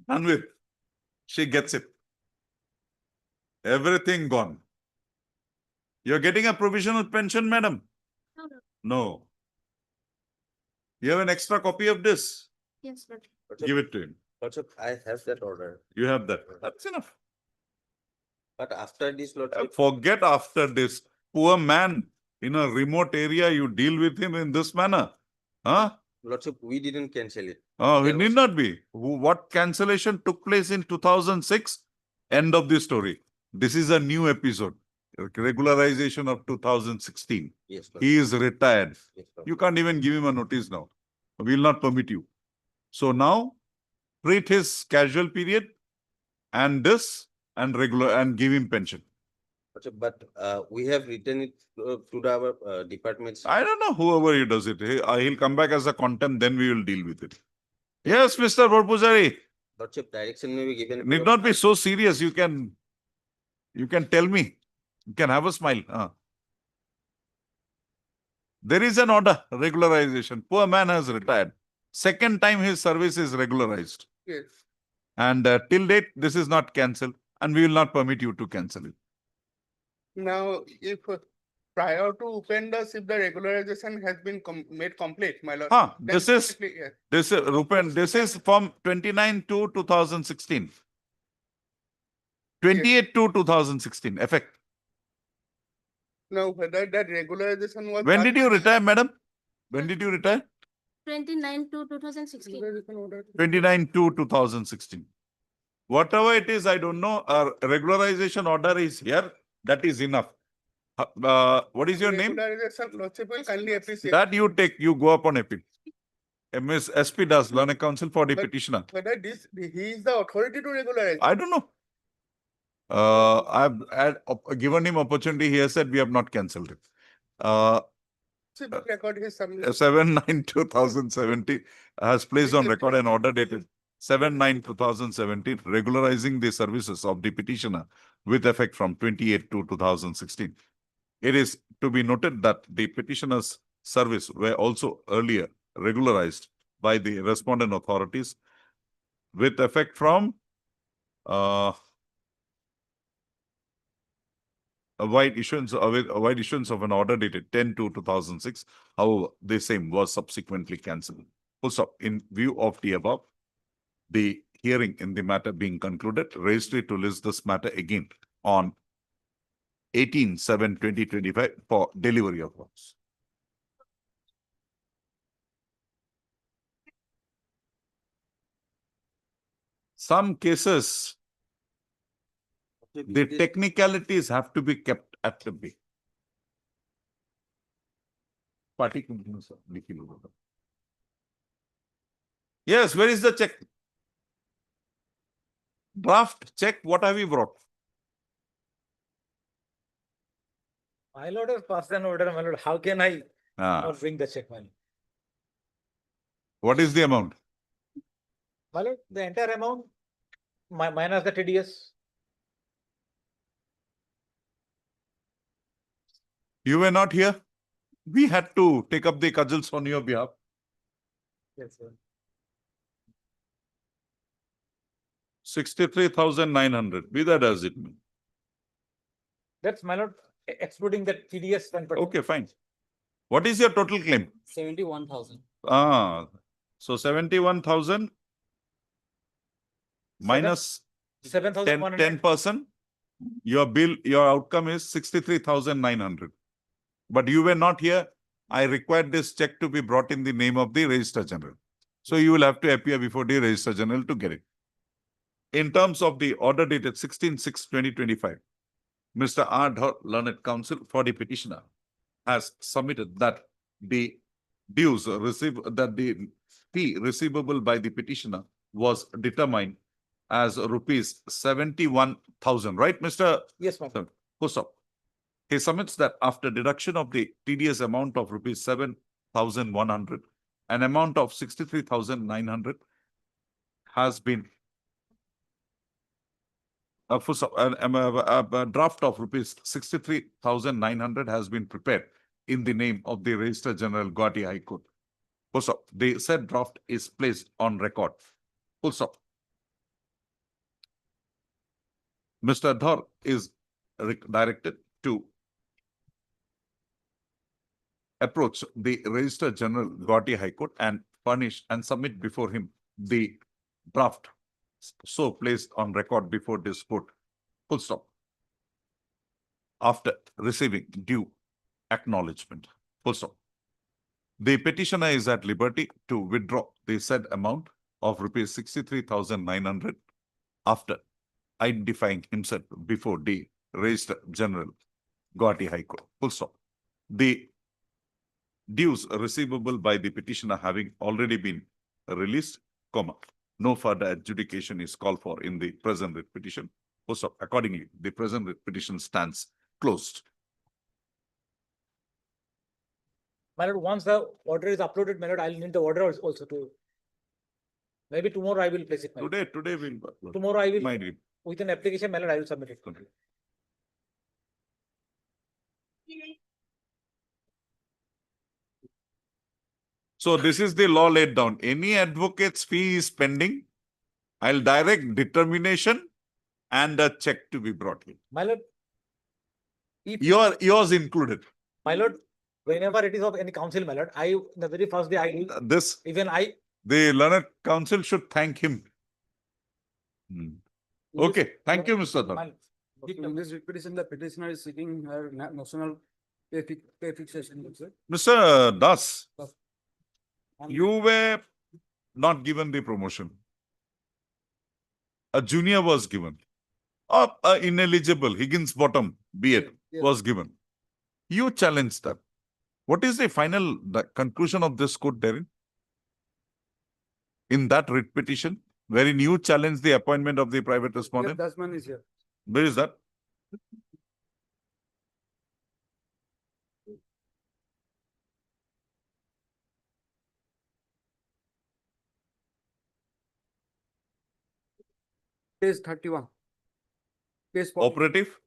[SPEAKER 1] Done with. She gets it. Everything gone. You're getting a provisional pension, madam?
[SPEAKER 10] No, no.
[SPEAKER 1] No. You have an extra copy of this?
[SPEAKER 10] Yes, Lordship.
[SPEAKER 1] Give it to him.
[SPEAKER 8] Lordship, I have that order.
[SPEAKER 1] You have that. That's enough.
[SPEAKER 8] But after this, Lordship,
[SPEAKER 1] Forget after this. Poor man in a remote area, you deal with him in this manner. Huh?
[SPEAKER 8] Lordship, we didn't cancel it.
[SPEAKER 1] Oh, it
[SPEAKER 8] There
[SPEAKER 1] need
[SPEAKER 8] was-
[SPEAKER 1] not be. What cancellation took place in 2006? End of the story. This is a new episode. Regularization of 2016.
[SPEAKER 8] Yes, Lordship.
[SPEAKER 1] He is retired.
[SPEAKER 8] Yes, Lordship.
[SPEAKER 1] You can't even give him a notice now. We will not permit you. So now treat his casual period and this and regular and give him pension.
[SPEAKER 8] Lordship, but we have written it to our departments.
[SPEAKER 1] I don't know whoever he does it. He'll come back as a contempt, then we will deal with it. Yes, Mr. Borpuzari,
[SPEAKER 8] Lordship, direction may be given.
[SPEAKER 1] need not be so serious. You can tell me. You can have a smile. There is an order, regularization. Poor man has retired. Second time his service is regularized.
[SPEAKER 4] Yes.
[SPEAKER 1] And till date, this is not cancelled and we will not permit you to cancel it.
[SPEAKER 4] Now, if
[SPEAKER 13] prior to Upenda's, if the regularization has been made complete, my lord.
[SPEAKER 1] Huh,
[SPEAKER 13] then
[SPEAKER 1] this is,
[SPEAKER 13] definitely, yes.
[SPEAKER 1] this is, Rupen, this is from 29 to 2016. 28 to 2016, effect.
[SPEAKER 13] Now, whether that regularization was.
[SPEAKER 1] When
[SPEAKER 13] done
[SPEAKER 1] did you
[SPEAKER 13] by-
[SPEAKER 1] retire, madam? When did you retire?
[SPEAKER 10] 29 to 2016.
[SPEAKER 1] 29 to 2016. Whatever it is, I don't know, our regularization order is here, that is enough. What is your name?
[SPEAKER 13] Regularization, lordship will kindly appreciate.
[SPEAKER 1] That you take, you go up on appeal. MS SP does, learn counsel for the
[SPEAKER 13] But-
[SPEAKER 1] petitioner.
[SPEAKER 13] Whether this, he is the authority to regularize.
[SPEAKER 1] I don't know. Given him opportunity, he has said we have not cancelled it.
[SPEAKER 13] See, the record is submitted.
[SPEAKER 1] 7/9/2017 has placed on record an order dated 7/9/2017 regularizing the services of the petitioner with effect from 28 to 2016. It is to be noted that the petitioner's service were also earlier regularized by the respondent authorities with effect from a wide issuance of an order dated 10 to 2006. However, the same was subsequently cancelled. Also, in view of the above, the hearing in the matter being concluded, registry to list this matter again on 18/7/2025 for delivery of works. Some cases, the technicalities have to be kept at the bay. Yes, where is the check? Draft check, what have you brought?
[SPEAKER 2] My lord has passed an order, my lord. How can I not bring the check, my lord?
[SPEAKER 1] What is the amount?
[SPEAKER 2] My lord, the entire amount minus the TDS.
[SPEAKER 1] You were not here. We had to take up the cudgels on your behalf.
[SPEAKER 2] Yes, sir.
[SPEAKER 1] 63,900. Be that as it may.
[SPEAKER 2] That's my lord, excluding the TDS and.
[SPEAKER 1] Okay, fine. What is your total claim?
[SPEAKER 2] 71,000.
[SPEAKER 1] So 71,000 minus
[SPEAKER 2] 7,100.
[SPEAKER 1] 10%. Your bill, your outcome is 63,900. But you were not here. I required this check to be brought in the name of the Registrar General. So you will have to appear before the Registrar General to get it. In terms of the order dated 16/6/2025, Mr. R. Dhar, learned counsel for the petitioner, has submitted that the dues that the fee receivable by the petitioner was determined as rupees 71,000, right, Mr.
[SPEAKER 2] Yes, my lord.
[SPEAKER 1] Post op. He submits that after deduction of the TDS amount of rupees 7,100, an amount of 63,900 has been a draft of rupees 63,900 has been prepared in the name of the Registrar General, Guwahati High Court. Full stop. The said draft is placed on record. Full stop. Mr. Dhar is directed to approach the Registrar General, Guwahati High Court, and furnish and submit before him the draft so placed on record before this court. Full stop. After receiving due acknowledgement. Full stop. The petitioner is at liberty to withdraw the said amount of rupees 63,900 after identifying himself before the Registrar General, Guwahati High Court. Full stop. The dues receivable by the petitioner having already been released, no further adjudication is called for in the present writ petition. Full stop. Accordingly, the present writ petition stands closed.
[SPEAKER 2] My lord, once the order is uploaded, my lord, I'll need the order also to. Maybe tomorrow I will place it. My lord.
[SPEAKER 1] Today we'll.
[SPEAKER 2] Tomorrow I will,
[SPEAKER 1] My dear.
[SPEAKER 2] with an application, my lord, I will submit it.
[SPEAKER 1] So this is the law laid down. Any advocate's fee is pending. I'll direct determination and a check to be brought in.
[SPEAKER 2] My lord. If
[SPEAKER 1] Yours included.
[SPEAKER 2] My lord, whenever it is of any council, my lord, the very first day
[SPEAKER 1] This,
[SPEAKER 2] even I.
[SPEAKER 1] the learned council should thank him. Okay, thank you, Mr. Dhar.
[SPEAKER 4] In this petition, the petitioner is seeking her national pay fixation.
[SPEAKER 1] Mr. Das,
[SPEAKER 4] And
[SPEAKER 1] you were not given the promotion. A junior was given. Or ineligible, Higgins bottom, be it,
[SPEAKER 4] Yes.
[SPEAKER 1] was given. You challenged that. What is the final conclusion of this court therein? In that writ petition, wherein you challenge the appointment of the private respondent?
[SPEAKER 4] Dasman is here.
[SPEAKER 1] Where is that?
[SPEAKER 4] Page 31. Page
[SPEAKER 1] Operative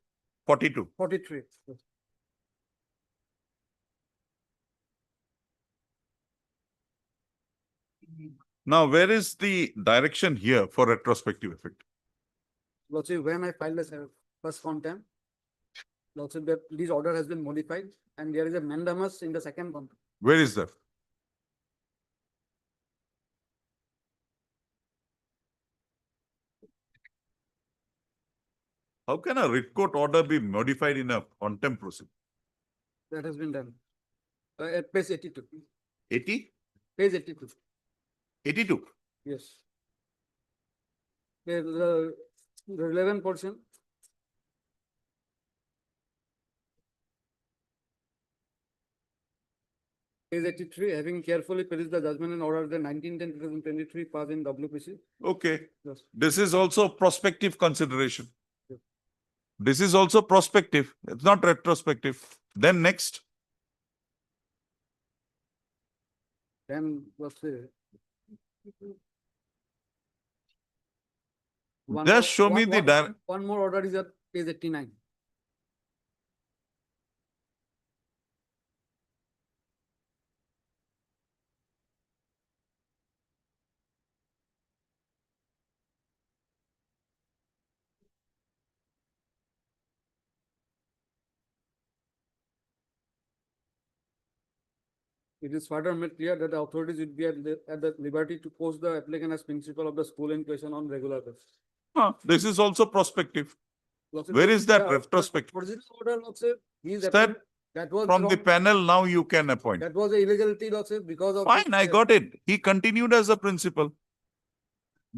[SPEAKER 1] 42.
[SPEAKER 4] 43.
[SPEAKER 1] Now, where is the direction here for retrospective effect?
[SPEAKER 4] Lordship, when I filed the first contempt, Lordship, that this order has been modified and there is a mandamus in the second contempt.
[SPEAKER 1] Where is that? How can a writ court order be modified in a contempt proceeding?
[SPEAKER 4] That has been done. At page 82.
[SPEAKER 1] 80?
[SPEAKER 4] Page 82.
[SPEAKER 1] 82?
[SPEAKER 4] Yes. The relevant portion. Page 83, having carefully perused the judgment and order the 19/10/2023 passed in WPC.
[SPEAKER 1] Okay.
[SPEAKER 4] Yes.
[SPEAKER 1] This is also prospective consideration.
[SPEAKER 4] Yes.
[SPEAKER 1] This is also prospective. It's not retrospective. Then next.
[SPEAKER 4] Then what's the?
[SPEAKER 1] Just show me the
[SPEAKER 4] one more order is at page 89. It is further made clear that the authorities would be at the liberty to post the applicant as principal of the school in question on regular basis.
[SPEAKER 1] This is also prospective.
[SPEAKER 4] Lordship,
[SPEAKER 1] Where is that
[SPEAKER 4] the
[SPEAKER 1] retrospective?
[SPEAKER 4] Original order, Lordship, is
[SPEAKER 1] That
[SPEAKER 4] that was
[SPEAKER 1] from the
[SPEAKER 4] wrong.
[SPEAKER 1] panel, now you can appoint.
[SPEAKER 4] That was a illegality, Lordship, because of.
[SPEAKER 1] Fine, I got it. He continued as a principal.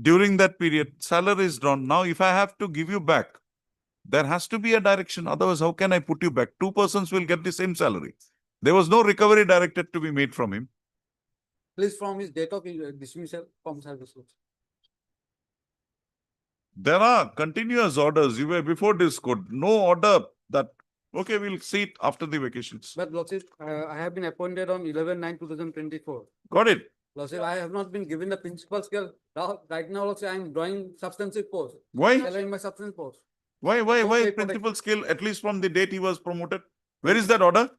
[SPEAKER 1] During that period, salary is drawn. Now, if I have to give you back, there has to be a direction. Otherwise, how can I put you back? Two persons will get the same salary. There was no recovery directed to be made from him.
[SPEAKER 4] Please from his date of dismissal from service.
[SPEAKER 1] There are continuous orders. You were before this court. No order that, okay, we'll see it after the vacations.
[SPEAKER 4] But Lordship, I have been appointed on 11/9/2024.
[SPEAKER 1] Got it?
[SPEAKER 4] Lordship, I have not been given the principal scale. Now, right now, Lordship, I am drawing substantive post.
[SPEAKER 1] Why?
[SPEAKER 4] Salary my substantive post.
[SPEAKER 1] Why
[SPEAKER 4] Okay,
[SPEAKER 1] principal scale, at least from the date he was promoted? Where is that order?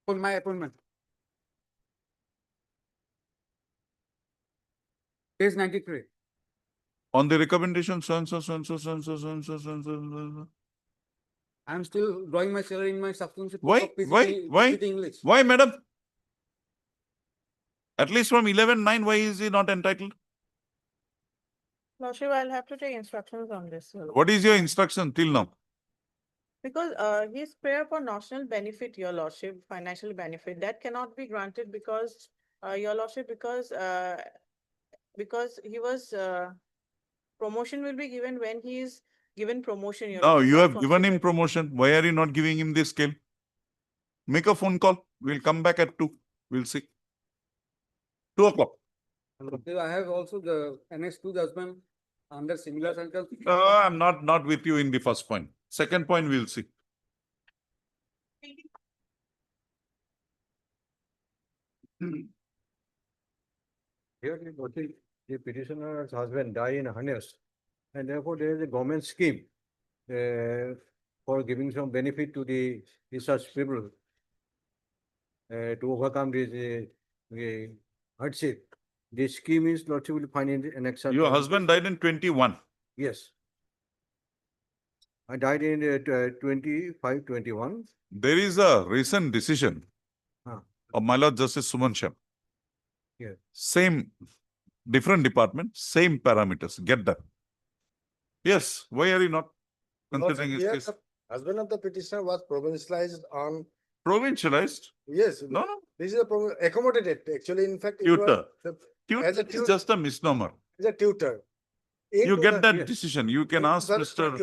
[SPEAKER 4] For my appointment. Page 93.
[SPEAKER 1] On the recommendation, so and so, so and so, so and so, so and so, so and so, so and so.
[SPEAKER 4] I am still drawing my salary in my substantive.
[SPEAKER 1] Why?
[SPEAKER 4] post of
[SPEAKER 1] Why?
[SPEAKER 4] PCT
[SPEAKER 1] Why?
[SPEAKER 4] PCT English.
[SPEAKER 1] Why, madam? At least from 11/9, why is he not entitled?
[SPEAKER 9] Lordship, I'll have to take instructions on this.
[SPEAKER 1] What is your instruction till now?
[SPEAKER 9] Because his prayer for national benefit, your lordship, financial benefit, that cannot be granted because your lordship, because he was promotion will be given when he is given promotion. Your
[SPEAKER 1] No,
[SPEAKER 9] lordship,
[SPEAKER 1] you
[SPEAKER 9] not
[SPEAKER 1] have given him
[SPEAKER 9] consequently.
[SPEAKER 1] promotion. Why are you not giving him the scale? Make a phone call. We'll come back at 2. We'll see. 2 o'clock.
[SPEAKER 4] I have also the Annex 2 judgment under similar circumstances.
[SPEAKER 1] I'm not with you in the first point. Second point, we'll see.
[SPEAKER 8] Here, the petitioner's husband died in harness, and therefore there is a government scheme for giving some benefit to the such people to overcome this hardship. The scheme is not will find in the annex.
[SPEAKER 1] Your husband died in 21.
[SPEAKER 8] Yes. died in 25-21.
[SPEAKER 1] There is a recent decision
[SPEAKER 8] Huh.
[SPEAKER 1] of my Lord Justice Suman Sham.
[SPEAKER 8] Yes.
[SPEAKER 1] Same, different department, same parameters. Get that. Yes, why are you not considering his case?
[SPEAKER 4] Husband of the petitioner was provincialized on,
[SPEAKER 1] Provincialized?
[SPEAKER 4] yes,
[SPEAKER 1] No, no.
[SPEAKER 4] this is a accommodated, actually, in fact. it was
[SPEAKER 1] Tutor.
[SPEAKER 4] the-
[SPEAKER 1] Tutor
[SPEAKER 4] As a
[SPEAKER 1] is
[SPEAKER 4] tutor.
[SPEAKER 1] just a misnomer.
[SPEAKER 4] Is a tutor.
[SPEAKER 1] You get that
[SPEAKER 8] yes.
[SPEAKER 1] decision. You can ask Mr.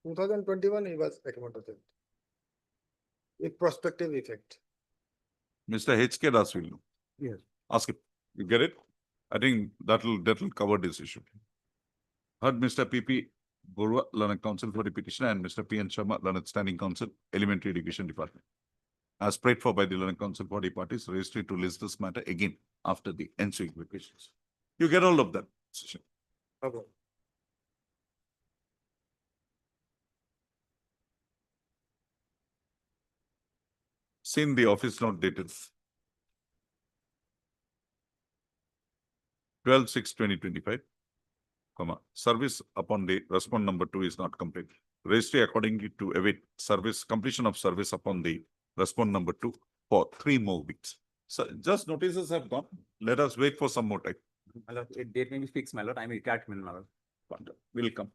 [SPEAKER 4] 2021, he was accommodated. With prospective effect.
[SPEAKER 1] Mr. H.K. Das will know.
[SPEAKER 8] Yes.
[SPEAKER 1] Ask him. You get it? I think that'll cover this issue. Heard Mr. P.P. Burwa, Learned Counsel for the petitioner, and Mr. P.N. Sharma, Learned Standing Counsel, Elementary Education Department. As prayed for by the Learned Counsel for the parties, registry to list this matter again after the ensuing vacations. You get all of that decision.
[SPEAKER 4] Okay.
[SPEAKER 1] Seen the office note dated 12/6/2025, service upon the respond number 2 is not complete. Registry accordingly to await service, completion of service upon the respond number 2 for 3 more weeks. So just notices have gone. Let us wait for some more time.
[SPEAKER 2] Date may be fixed, my lord. I am retired, my lord.
[SPEAKER 1] Will come.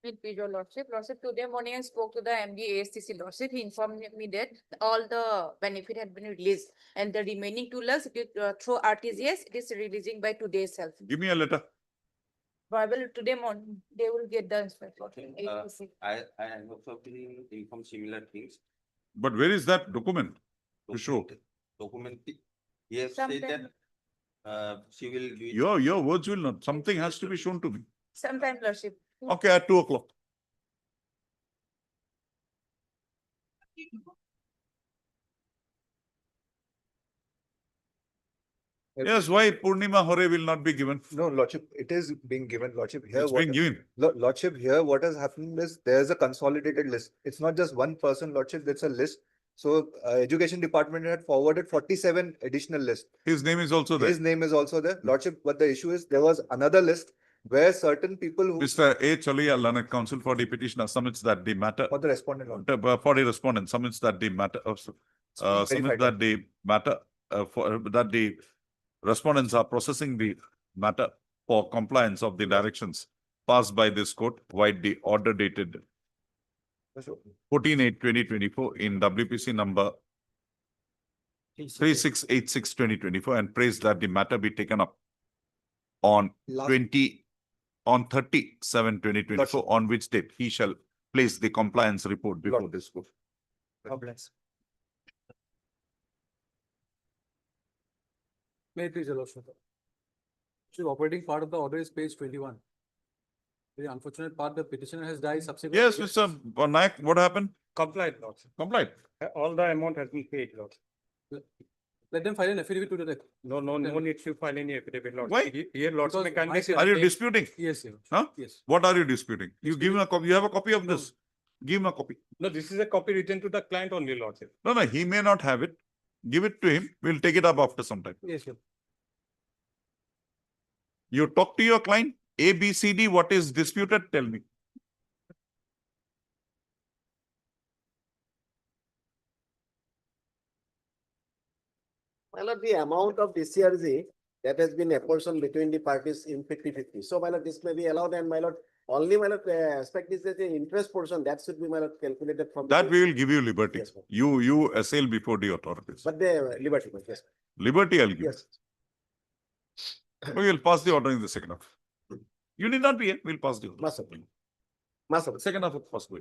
[SPEAKER 9] With your lordship, today morning I spoke to the MD ASTC lordship. He informed me that all the benefit had been released and the remaining 2 lakhs through RTGS, it is releasing by today itself.
[SPEAKER 1] Give me a letter.
[SPEAKER 9] Probably today morning, they will get the inspection.
[SPEAKER 14] I am also being informed similar things.
[SPEAKER 1] But where is that document to show?
[SPEAKER 14] Document, he has said
[SPEAKER 9] Sometime-
[SPEAKER 14] that she will give it.
[SPEAKER 1] Your words will not. Something has to be shown to me.
[SPEAKER 9] Sometime lordship.
[SPEAKER 1] Okay, at 2 o'clock. Yes, why Purnima Hore will not be given?
[SPEAKER 15] No, Lordship, it is being given, Lordship. Here,
[SPEAKER 1] It's being given.
[SPEAKER 15] Lordship, here, what has happened is there's a consolidated list. It's not just one person, Lordship, that's a list. So, Education Department had forwarded 47 additional lists.
[SPEAKER 1] His name is also there.
[SPEAKER 15] His name is also there, Lordship, but the issue is there was another list where certain people who,
[SPEAKER 1] Mr. A. Chalia, Learned Counsel for the petitioner, submits that the matter,
[SPEAKER 15] for the respondent, Lordship.
[SPEAKER 1] for the respondent, submits that the matter, submits
[SPEAKER 15] verified.
[SPEAKER 1] that the matter, that the respondents are processing the matter for compliance of the directions passed by this court, void the order dated 14/8/2024 in WPC number 3686/2024 and prays that the matter be taken up on
[SPEAKER 15] Last-
[SPEAKER 1] 30/7/2024, on which date he shall place the compliance report before
[SPEAKER 15] Lord.
[SPEAKER 1] this court.
[SPEAKER 15] God bless.
[SPEAKER 6] May it please, your lordship. The operating part of the order is page 21. The unfortunate part, the petitioner has died subsequently.
[SPEAKER 1] Yes, Mr. Naik, what happened?
[SPEAKER 2] Compliant, lordship.
[SPEAKER 1] Compliant.
[SPEAKER 2] All the amount has been paid, lordship.
[SPEAKER 6] Let them file an affidavit to the record.
[SPEAKER 2] No need to file any affidavit, lordship.
[SPEAKER 1] Why?
[SPEAKER 2] Here, lordship,
[SPEAKER 6] Because
[SPEAKER 2] can
[SPEAKER 6] my
[SPEAKER 2] be.
[SPEAKER 6] son-
[SPEAKER 1] Are you disputing?
[SPEAKER 6] Yes, yes.
[SPEAKER 1] Huh?
[SPEAKER 6] Yes.
[SPEAKER 1] What are you disputing? You give him a copy, you have a copy of this? Give him a copy.
[SPEAKER 2] No, this is a copy written to the client only, lordship.
[SPEAKER 1] No, he may not have it. Give it to him. We'll take it up after some time.
[SPEAKER 6] Yes, sir.
[SPEAKER 1] You talk to your client, A, B, C, D, what is disputed, tell me.
[SPEAKER 16] My lord, the amount of DCRG that has been apportioned between the parties in 50-50. So, my lord, this may be allowed, and my lord, only my lord, aspect is that the interest portion that should be, my lord, calculated from.
[SPEAKER 1] That we will give you liberty.
[SPEAKER 16] Yes, ma'am.
[SPEAKER 1] You assail before the authorities.
[SPEAKER 16] But the liberty, yes.
[SPEAKER 1] Liberty I'll give.
[SPEAKER 16] Yes.
[SPEAKER 1] We will pass the order in the second half. You need not be here. We'll pass the order.
[SPEAKER 16] Must have. Must have.
[SPEAKER 1] Second half of possible.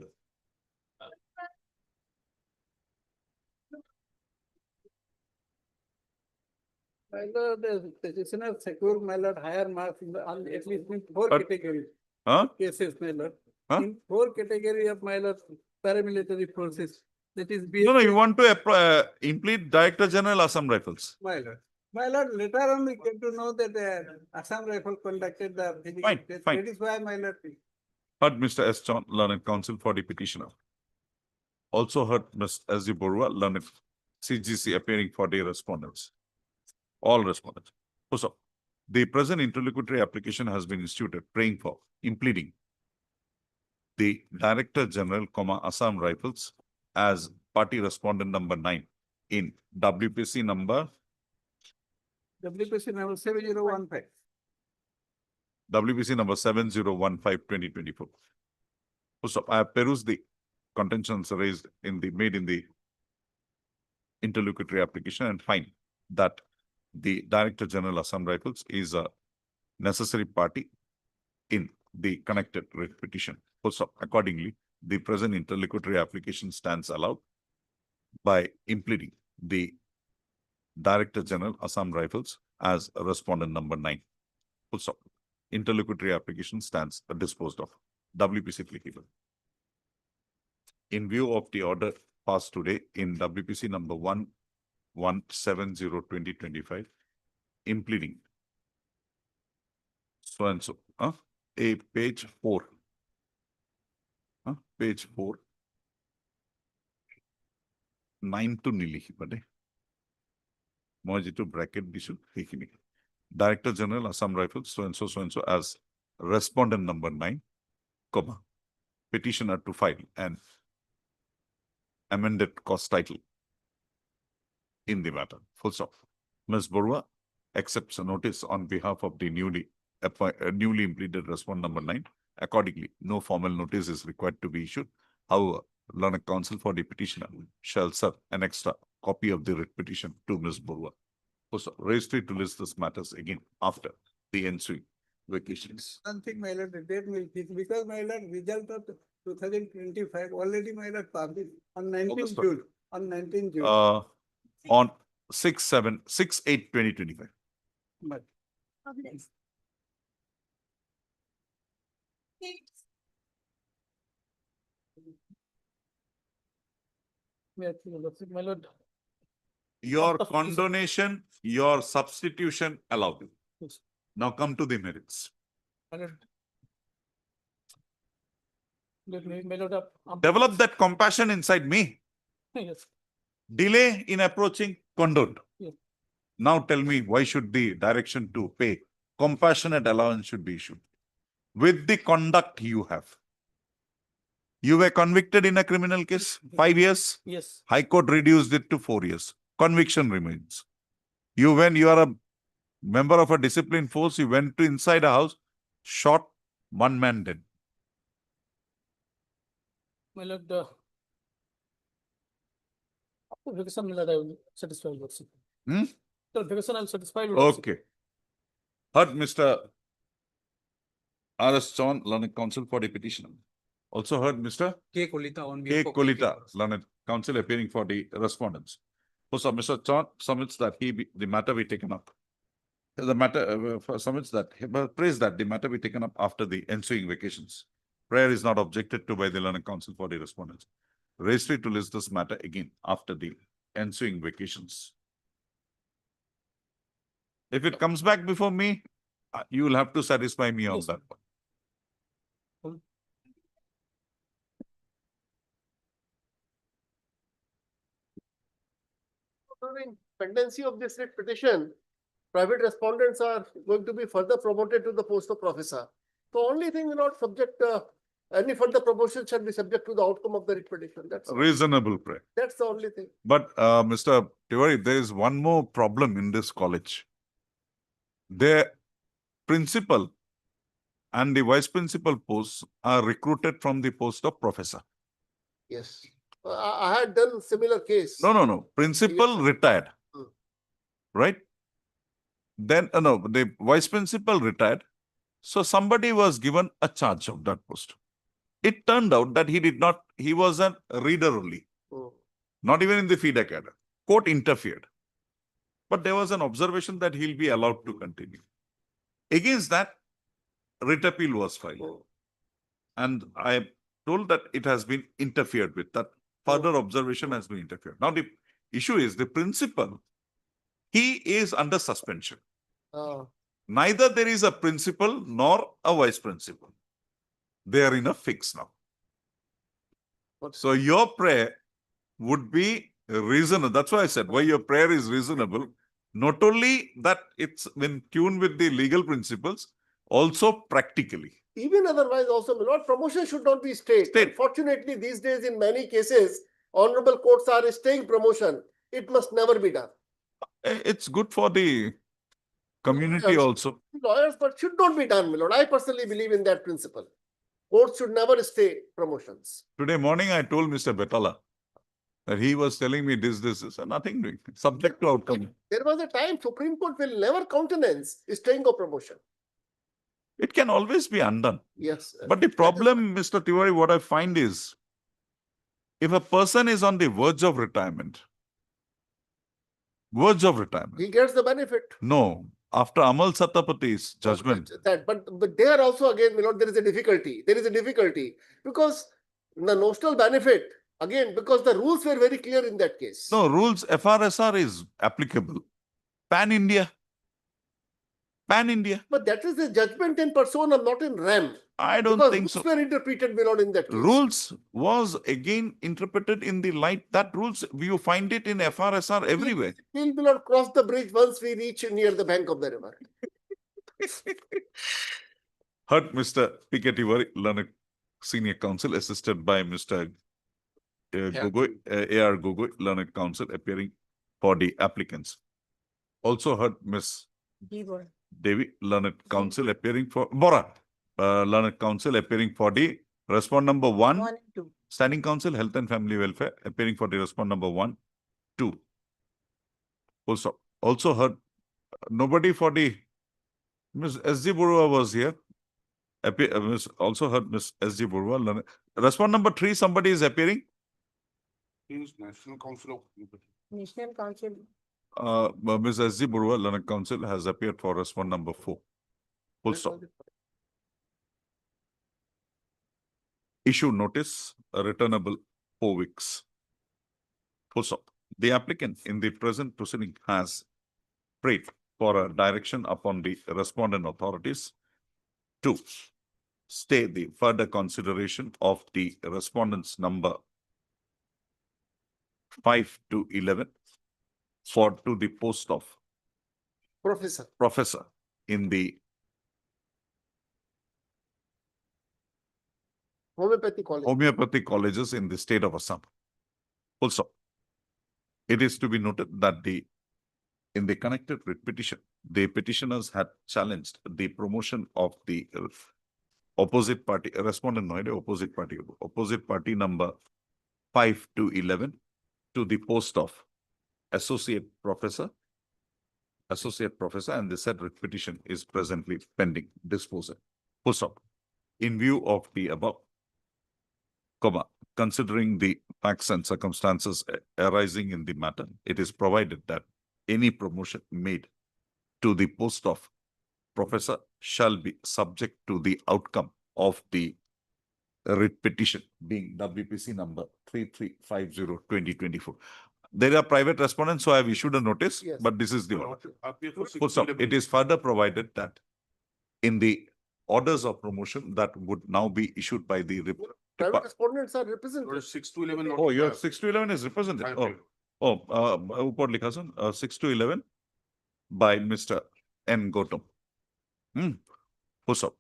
[SPEAKER 7] My lord, the petitioner secured, my lord, higher marks in the, on at least in 4
[SPEAKER 1] But-
[SPEAKER 7] categories
[SPEAKER 1] Huh?
[SPEAKER 7] cases, my lord.
[SPEAKER 1] Huh?
[SPEAKER 7] In 4 category of, my lord, paramilitary forces, that is.
[SPEAKER 1] No, you want to implead Director General Assam Rifles.
[SPEAKER 7] My lord. My lord, later on we came to know that Assam Rifle conducted the. physical
[SPEAKER 1] Fine,
[SPEAKER 7] test.
[SPEAKER 1] fine.
[SPEAKER 7] That is why, my lord,
[SPEAKER 1] Heard Mr. S. John, learned counsel for the petitioner. Also heard Ms. S. G. Borua, learned CGC appearing for the respondents. All respondents. So, the present interlocutory application has been instituted praying for, impleading the Director General, Assam Rifles as party respondent number 9 in WPC number
[SPEAKER 8] WPC number 7015.
[SPEAKER 1] WPC number 7015/2024. So I have perused the contentions raised made in the interlocutory application and find that the Director General Assam Rifles is a necessary party in the connected writ petition. Also, accordingly, the present interlocutory application stands allowed by impleading the Director General Assam Rifles as respondent number 9. Also, interlocutory application stands disposed of. WPC applicable. In view of the order passed today in WPC number 1170/2025, impleading so and so, page 4. Page 4. 9 to nili, but to bracket issue. Director General Assam Rifles, so and so as respondent number 9, comma, petitioner to file an amended cost title in the matter. Full stop. Ms. Borua accepts a notice on behalf of the newly implemented respondent number 9. Accordingly, no formal notice is required to be issued. However, learned counsel for the petitioner shall serve an extra copy of the writ petition to Ms. Borua. Also, registry to list these matters again after the ensuing vacations.
[SPEAKER 8] Something, my lord, the date will fix because my lord, result of 2025 already my lord published on 19 June. On 19 June.
[SPEAKER 1] On 6/8/2025.
[SPEAKER 8] But my lord.
[SPEAKER 1] Your condonation, your substitution allowed.
[SPEAKER 8] Yes.
[SPEAKER 1] Now come to the merits.
[SPEAKER 8] My lord. My lord,
[SPEAKER 1] Develop that compassion inside me.
[SPEAKER 8] yes.
[SPEAKER 1] Delay in approaching, condoned.
[SPEAKER 8] Yes.
[SPEAKER 1] Now tell me, why should the direction to pay compassionate allowance should be issued? With the conduct you have. You were convicted in a criminal case, 5 years.
[SPEAKER 8] Yes.
[SPEAKER 1] High Court reduced it to 4 years. Conviction remains. When you are a member of a disciplined force, you went to inside a house, shot 1 man dead.
[SPEAKER 8] My lord, after vacation, my lord, I will satisfy your worship. So vacation, I will satisfy your worship.
[SPEAKER 1] Okay. Heard Mr. R.S. John, learned counsel for the petitioner. Also heard Mr.
[SPEAKER 6] K. Kolita on
[SPEAKER 1] K.
[SPEAKER 6] behalf of
[SPEAKER 1] Kolita, learned counsel appearing for the respondents. Also, Mr. John submits that the matter be taken up. The matter submits that prays that the matter be taken up after the ensuing vacations. Prayer is not objected to by the learned counsel for the respondents. Registry to list this matter again after the ensuing vacations. If it comes back before me, you will have to satisfy me on
[SPEAKER 8] Yes.
[SPEAKER 1] that.
[SPEAKER 16] In pendency of this writ petition, private respondents are going to be further promoted to the post of professor. The only thing not subject, any further promotion shall be subject to the outcome of the writ petition. That's all.
[SPEAKER 1] Reasonable prayer.
[SPEAKER 16] That's the only thing.
[SPEAKER 1] But Mr. Tiwari, there is one more problem in this college. The principal and the vice principal posts are recruited from the post of professor.
[SPEAKER 16] Yes. I had done similar case.
[SPEAKER 1] No. Principal retired. Right? Then, no, the vice principal retired. So somebody was given a charge of that post. It turned out that he was a reader only. Not even in the feedback cadre. Court interfered. But there was an observation that he'll be allowed to continue. Against that, writ appeal was filed. And I am told that it has been interfered with. That further observation has been interfered. Now the issue is the principal, he is under suspension. Neither there is a principal nor a vice principal. They are in a fix now. So your prayer would be reasonable. That's why I said why your prayer is reasonable. Not only that it's in tune with the legal principles, also practically.
[SPEAKER 16] Even otherwise also, my lord, promotion should not be stayed.
[SPEAKER 1] Stayed.
[SPEAKER 16] Unfortunately, these days in many cases, honorable courts are staying promotion. It must never be done.
[SPEAKER 1] It's good for the community also.
[SPEAKER 16] Lawyers, but should not be done, my lord. I personally believe in that principle. Courts should never stay promotions.
[SPEAKER 1] Today morning, I told Mr. Betala that he was telling me this, and nothing doing. Subject to outcome.
[SPEAKER 16] There was a time Supreme Court will never countenance staying of promotion.
[SPEAKER 1] It can always be undone.
[SPEAKER 16] Yes.
[SPEAKER 1] But the problem, Mr. Tiwari, what I find is, if a person is on the verge of retirement,
[SPEAKER 16] He gets the benefit.
[SPEAKER 1] no, after Amal Satapathi's judgment,
[SPEAKER 16] But there also again, my lord, there is a difficulty. There is a difficulty because the notional benefit, again, because the rules were very clear in that case.
[SPEAKER 1] no, rules FRSR is applicable. Pan-India. Pan-India.
[SPEAKER 16] But that is a judgment in persona, not in rem.
[SPEAKER 1] I don't
[SPEAKER 16] Because
[SPEAKER 1] think
[SPEAKER 16] rules
[SPEAKER 1] so.
[SPEAKER 16] were interpreted, my lord, in that case.
[SPEAKER 1] Rules was again interpreted in the light that rules, you find it in FRSR everywhere.
[SPEAKER 16] We will not cross the bridge once we reach near the bank of the river.
[SPEAKER 1] Heard Mr. P.K. Tiwari, learned senior counsel, assisted by Mr. Gogoi, A.R. Gogoi, learned counsel, appearing for the applicants. Also heard Ms. Devi, learned counsel, appearing for Bora, learned counsel, appearing for the respond number 1.
[SPEAKER 9] 1 and 2.
[SPEAKER 1] Standing counsel, health and family welfare, appearing for the respond number 1, 2. Also heard nobody for the Ms. S.G. Burua was here. Also heard Ms. S.G. Burua. Respond number 3, somebody is appearing.
[SPEAKER 13] National Council of
[SPEAKER 9] National Council.
[SPEAKER 1] Ms. S.G. Burua, learned counsel, has appeared for respond number 4. Full stop. Issue notice, returnable 4 weeks. Full stop. The applicant in the present proceeding has prayed for a direction upon the respondent authorities to stay the further consideration of the respondents number 5 to 11 to the post of professor in the homeopathic colleges in the state of Assam. Full stop. It is to be noted that in the connected writ petition, the petitioners had challenged the promotion of the opposite party, respondent, no, opposite party number 5 to 11 to the post of associate professor, and the said writ petition is presently pending disposal. Full stop. In view of the above, considering the facts and circumstances arising in the matter, it is provided that any promotion made to the post of professor shall be subject to the outcome of the writ petition, being WPC number 3350/2024. There are private respondents, so I have issued a notice,
[SPEAKER 16] Yes.
[SPEAKER 1] but this is the order. Full stop. It is further provided that in the orders of promotion that would now be issued by the
[SPEAKER 16] Private respondents are represented.
[SPEAKER 13] 6 to 11.
[SPEAKER 1] Oh, your 6 to 11 is represented. Upar likha sun, 6 to 11 by Mr. N. Gautam. Full stop.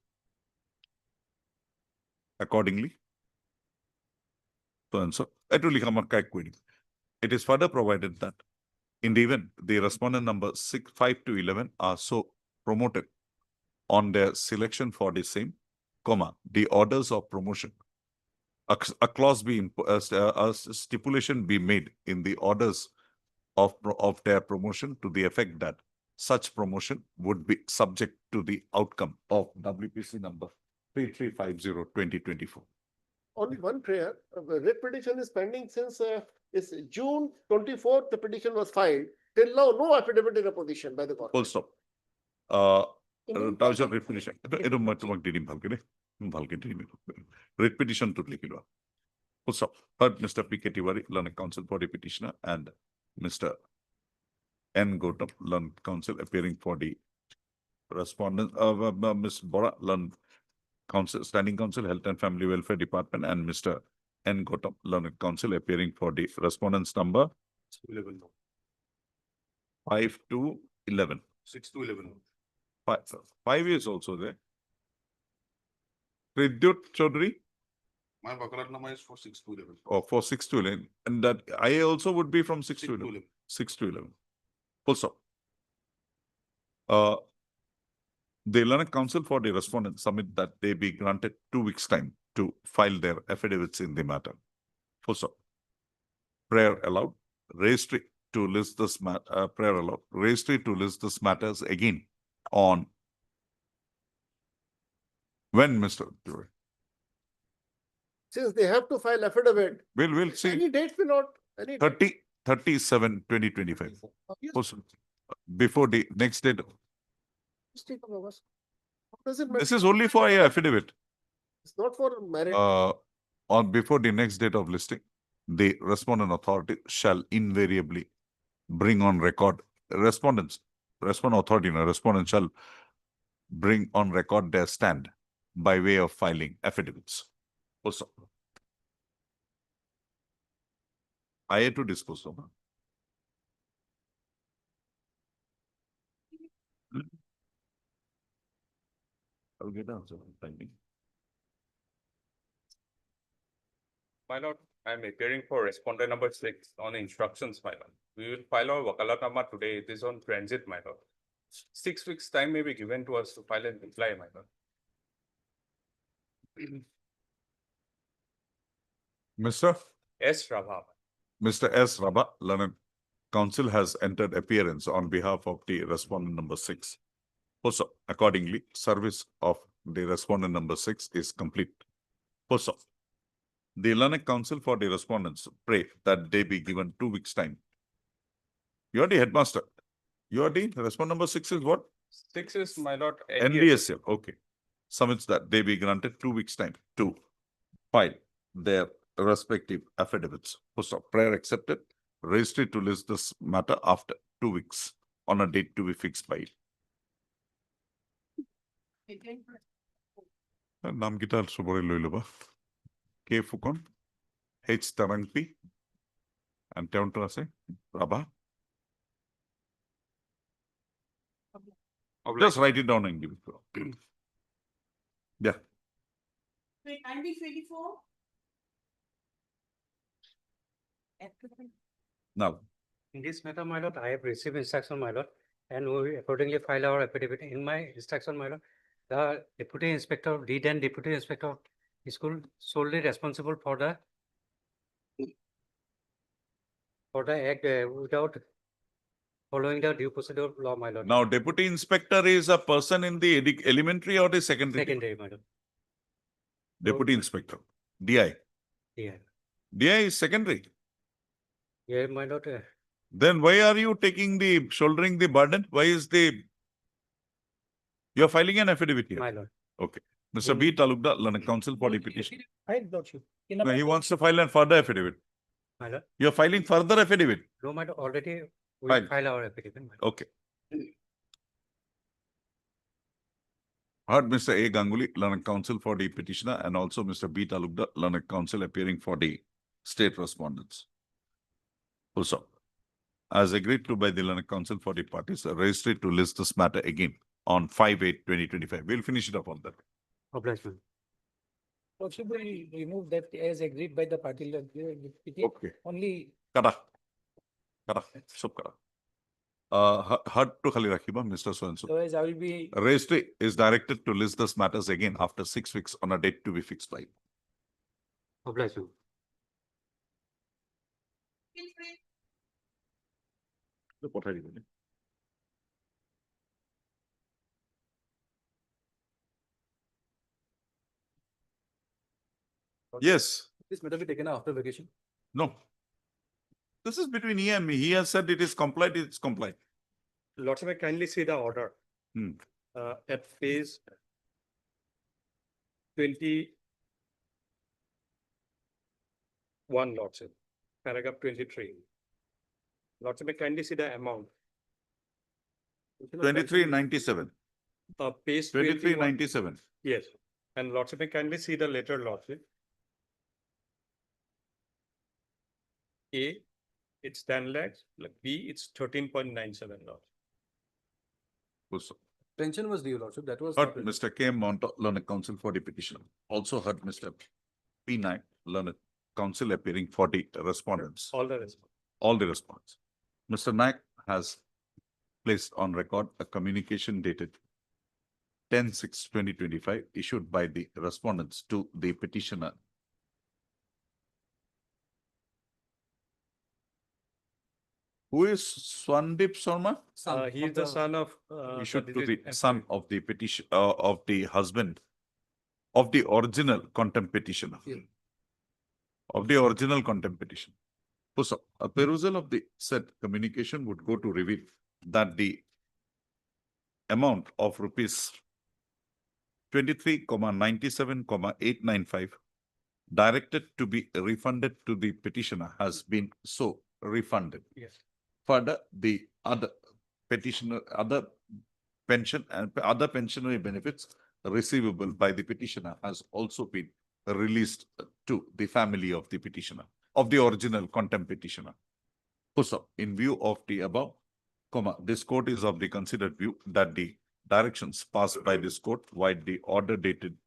[SPEAKER 1] Accordingly, so and so, it is further provided that in the event the respondent number 5 to 11 are so promoted on their selection for the same, the orders of promotion, a clause be a stipulation be made in the orders of their promotion to the effect that such promotion would be subject to the outcome of WPC number 3350/2024.
[SPEAKER 16] Only one prayer. Writ petition is pending since it's June 24th, the petition was filed. Till now, no affidavit in opposition by the court.
[SPEAKER 1] Full stop. Writ petition. Writ petition to Likilwa. Full stop. Heard Mr. P.K. Tiwari, learned counsel for the petitioner, and Mr. N. Gautam, learned counsel, appearing for the respondent, Ms. Bora, learned Council, Standing Council, Health and Family Welfare Department, and Mr. N. Gautam, Learned Council, appearing for the respondents number 5 to 11.
[SPEAKER 13] 6 to 11.
[SPEAKER 1] 5 is also there. Ridyut Chaudhary,
[SPEAKER 13] My Bakarat number is for 6 to 11.
[SPEAKER 1] or for 6 to 11, and that I also would be from 6 to 11.
[SPEAKER 13] 11.
[SPEAKER 1] 6 to 11. Full stop. The Learned Council for the respondents submit that they be granted 2 weeks' time to file their affidavits in the matter. Full stop. Prayer allowed. Registry to list this prayer allowed. Registry to list this matters again on when, Mr. Tiwari?
[SPEAKER 16] Since they have to file affidavit,
[SPEAKER 1] We'll see.
[SPEAKER 16] any date will not, any.
[SPEAKER 1] 37/2025. Full stop. Before the next date.
[SPEAKER 16] State of August. How does it matter?
[SPEAKER 1] This is only for a affidavit.
[SPEAKER 16] It's not for marriage.
[SPEAKER 1] On before the next date of listing, the respondent authority shall invariably bring on record respondent shall bring on record their stand by way of filing affidavits. Also, I had to dispose of. I'll get answer timing.
[SPEAKER 17] My lord, I am appearing for respondent number 6 on instructions, my lord. We will file our wakalatnama today. It is on transit, my lord. 6 weeks' time may be given to us to file and reply, my lord.
[SPEAKER 1] Mr.
[SPEAKER 17] S. Rabha.
[SPEAKER 1] Mr. S. Rabha, Learned Council has entered appearance on behalf of the respondent number 6. Also, accordingly, service of the respondent number 6 is complete. Also, the Learned Council for the respondents pray that they be given 2 weeks' time. You are the headmaster. You are the respondent number 6 is what?
[SPEAKER 17] 6 is, my lord,
[SPEAKER 1] NDSL. Okay. Submits that they be granted 2 weeks' time to file their respective affidavits. Post of prayer accepted. Registry to list this matter after 2 weeks on a date to be fixed by it. Nam kita subore loiloba. K Fukon, H Tarangpi, and Teontrase, Rabha. Just write it down and give it to her. Yeah.
[SPEAKER 9] 1924.
[SPEAKER 1] Now,
[SPEAKER 12] In this matter, my lord, I have received instruction, my lord, and we accordingly file our affidavit. In my instruction, my lord, the deputy inspector, lead and deputy inspector of school solely responsible for the act without following the due procedure of law, my lord.
[SPEAKER 1] now deputy inspector is a person in the elementary or the secondary?
[SPEAKER 12] Secondary, my lord.
[SPEAKER 1] Deputy inspector, DI.
[SPEAKER 12] Yeah,
[SPEAKER 1] DI is secondary.
[SPEAKER 12] yeah, my lord.
[SPEAKER 1] Then why are you shouldering the burden? Why is you are filing an affidavit here?
[SPEAKER 12] My lord.
[SPEAKER 1] Okay. Mr. B. Talukda, Learned Council for the petition.
[SPEAKER 7] Fine, lordship. In
[SPEAKER 1] No,
[SPEAKER 7] a-
[SPEAKER 1] he wants to file a further affidavit.
[SPEAKER 12] My lord.
[SPEAKER 1] You are filing further affidavit.
[SPEAKER 12] No, my lord, already we
[SPEAKER 1] Fine.
[SPEAKER 12] file our affidavit. my lord.
[SPEAKER 1] Okay. Heard Mr. A. Ganguly, Learned Council for the petitioner, and also Mr. B. Talukda, Learned Council appearing for the state respondents. Also, as agreed to by the Learned Council for the parties, a registry to list this matter again on 5/8/2025. We'll finish it up on that.
[SPEAKER 12] Obliged, ma'am.
[SPEAKER 7] Lordship will remove that as agreed by the party.
[SPEAKER 1] Okay.
[SPEAKER 7] Only
[SPEAKER 1] Kara. Sub kara. Heard to Khali Rakhiba, Mr. So-and-so.
[SPEAKER 7] otherwise I will be.
[SPEAKER 1] Registry is directed to list this matters again after 6 weeks on a date to be fixed by.
[SPEAKER 12] Obliged, ma'am.
[SPEAKER 1] Yes.
[SPEAKER 6] This matter be taken after vacation.
[SPEAKER 1] No. This is between he and me. He has said it is compliant, it's compliant.
[SPEAKER 18] Lordship, I kindly see the order.
[SPEAKER 1] Hmm.
[SPEAKER 18] At page 21, Lordship, paragraph 23. Lordship, I kindly see the amount.
[SPEAKER 1] 2397.
[SPEAKER 18] Page
[SPEAKER 1] 2397.
[SPEAKER 18] Yes. And Lordship may kindly see the letter, Lordship. A, it's 10 lakhs, like B, it's 13.97 lakhs.
[SPEAKER 1] Also
[SPEAKER 6] Pension was due, Lordship, that was.
[SPEAKER 1] heard
[SPEAKER 6] not-
[SPEAKER 1] Mr. K. Monto, learned counsel for the petitioner. Also heard Mr. P. Naik, learned counsel appearing for the respondents.
[SPEAKER 18] All the rest.
[SPEAKER 1] All the response. Mr. Naik has placed on record a communication dated 10/6/2025 issued by the respondents to the petitioner. Who is Swandip Sharma?
[SPEAKER 18] He is the son of.
[SPEAKER 1] Issued to the son of the petition, of the husband of the original contempt petitioner. Of the original contempt petition. So a perusal of the said communication would go to reveal that the amount of rupees 23,97,895 directed to be refunded to the petitioner has been so refunded.
[SPEAKER 18] Yes.
[SPEAKER 1] Further, the other petitioner, other pension and other pensionary benefits receivable by the petitioner has also been released to the family of the petitioner, of the original contempt petitioner. So, in view of the above, this court is of the considered view that the directions passed by this court while the order dated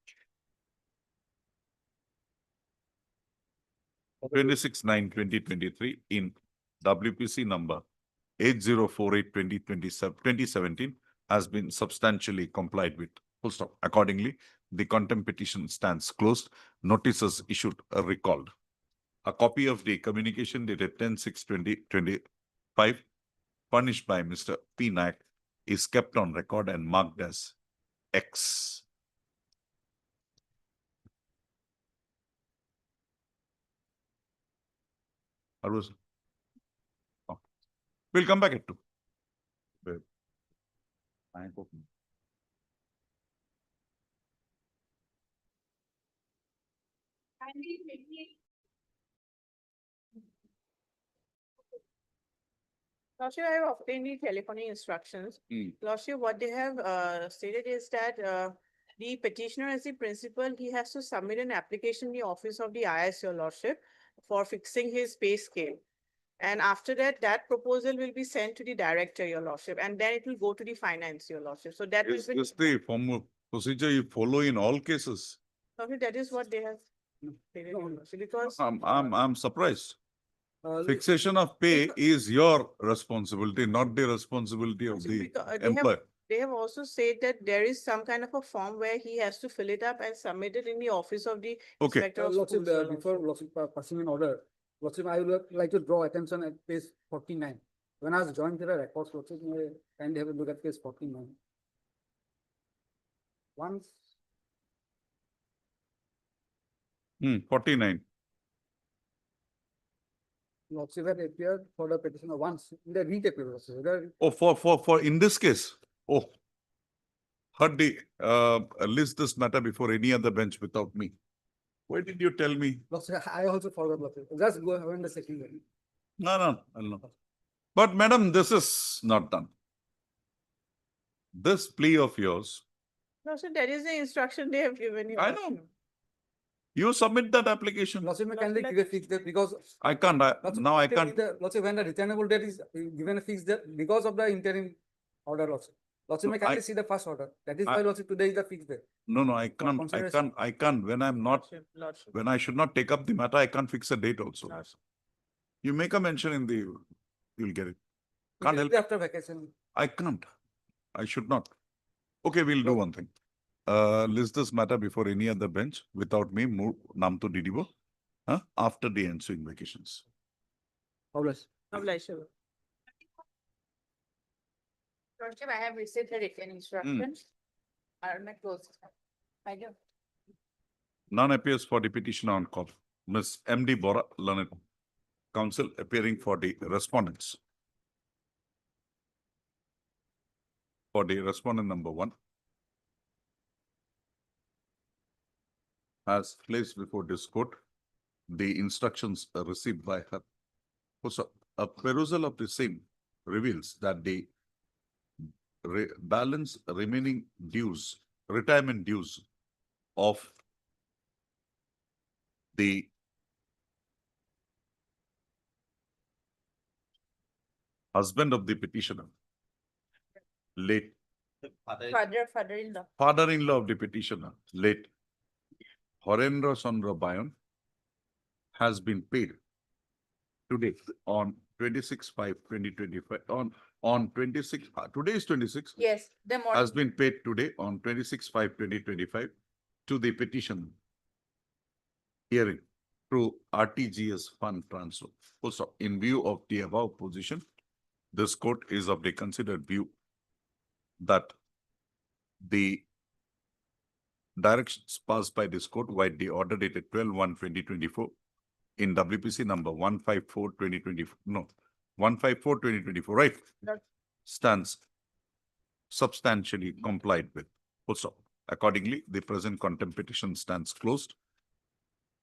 [SPEAKER 1] 26/9/2023 in WPC number 8048/2017 has been substantially complied with. Full stop. Accordingly, the contempt petition stands closed. Notices issued are recalled. A copy of the communication dated 10/6/2025 furnished by Mr. P. Naik is kept on record and marked as X. Aruz. Oh. We'll come back at 2.
[SPEAKER 9] Lordship, I have obtained the telephonic instructions. Lordship, what they have stated is that the petitioner as the principal, he has to submit an application in the office of the IS, your Lordship, for fixing his pay scale. And after that, that proposal will be sent to the director, your Lordship, and then it will go to the finance, your Lordship. So that
[SPEAKER 1] Is
[SPEAKER 9] will
[SPEAKER 1] this the formal procedure you follow in all cases?
[SPEAKER 9] Lordship, that is what they have stated, your Lordship, because
[SPEAKER 1] I'm surprised. Fixation of pay is your responsibility, not the responsibility of the
[SPEAKER 9] because
[SPEAKER 1] employer.
[SPEAKER 9] they have also said that there is some kind of a form where he has to fill it up and submit it in the office of the
[SPEAKER 1] Okay.
[SPEAKER 9] inspector of
[SPEAKER 2] Lordship,
[SPEAKER 9] schools, your
[SPEAKER 2] before
[SPEAKER 9] Lordship.
[SPEAKER 2] Lordship passing an order, Lordship, I would like to draw attention at page 49. When I was joined to the records, Lordship, may I kindly have a look at page 49. Once
[SPEAKER 1] 49.
[SPEAKER 2] Lordship had appeared for the petitioner once in the retake, Lordship.
[SPEAKER 1] Oh, for in this case, oh. Heard the list this matter before any other bench without me. Why did you tell me?
[SPEAKER 2] Lordship, I also forgot, Lordship. Just go ahead the second one.
[SPEAKER 1] No. But madam, this is not done. This plea of yours,
[SPEAKER 9] Lordship, that is the instruction they have given you.
[SPEAKER 1] I know. You submit that application.
[SPEAKER 2] Lordship, may kindly give a fixed date because
[SPEAKER 1] I can't, now I can't.
[SPEAKER 2] Lordship, when the returnable date is given a fixed date because of the interim order, Lordship. Lordship, may
[SPEAKER 1] No,
[SPEAKER 2] kindly see the first order. That is why, Lordship, today is the fixed date.
[SPEAKER 1] No, I can't, when I'm not,
[SPEAKER 9] Lordship.
[SPEAKER 1] when I should not take up the matter, I can't fix a date also. You make a mention in the, you'll get it. Can't help.
[SPEAKER 2] After vacation.
[SPEAKER 1] I can't. I should not. Okay, we'll do one thing. List this matter before any other bench without me, move Nam to DDO, after the ensuing vacations.
[SPEAKER 2] Obliged.
[SPEAKER 9] Obliged.
[SPEAKER 10] Lordship, I have received the written instructions. Are my closed. I do.
[SPEAKER 1] None appears for the petitioner on call. Ms. M.D. Bora, learned counsel appearing for the respondents. For the respondent number 1. Has placed before this court the instructions received by her. So, a perusal of the same reveals that the balance remaining dues, retirement dues of the husband of the petitioner, late
[SPEAKER 9] Father-in-law.
[SPEAKER 1] father-in-law of the petitioner, late Horendra Chandra Bayan, has been paid today on 26/5/2025 on 26, today is 26,
[SPEAKER 9] Yes, the
[SPEAKER 1] has been paid today on 26/5/2025 to the petition hearing through RTGS fund transfer. Also, in view of the above position, this court is of the considered view that the directions passed by this court by the order dated 12/1/2024 in WPC number 154/2024, no, 154/2024, right?
[SPEAKER 9] That-
[SPEAKER 1] Stands substantially complied with. Also, accordingly, the present contempt petition stands closed.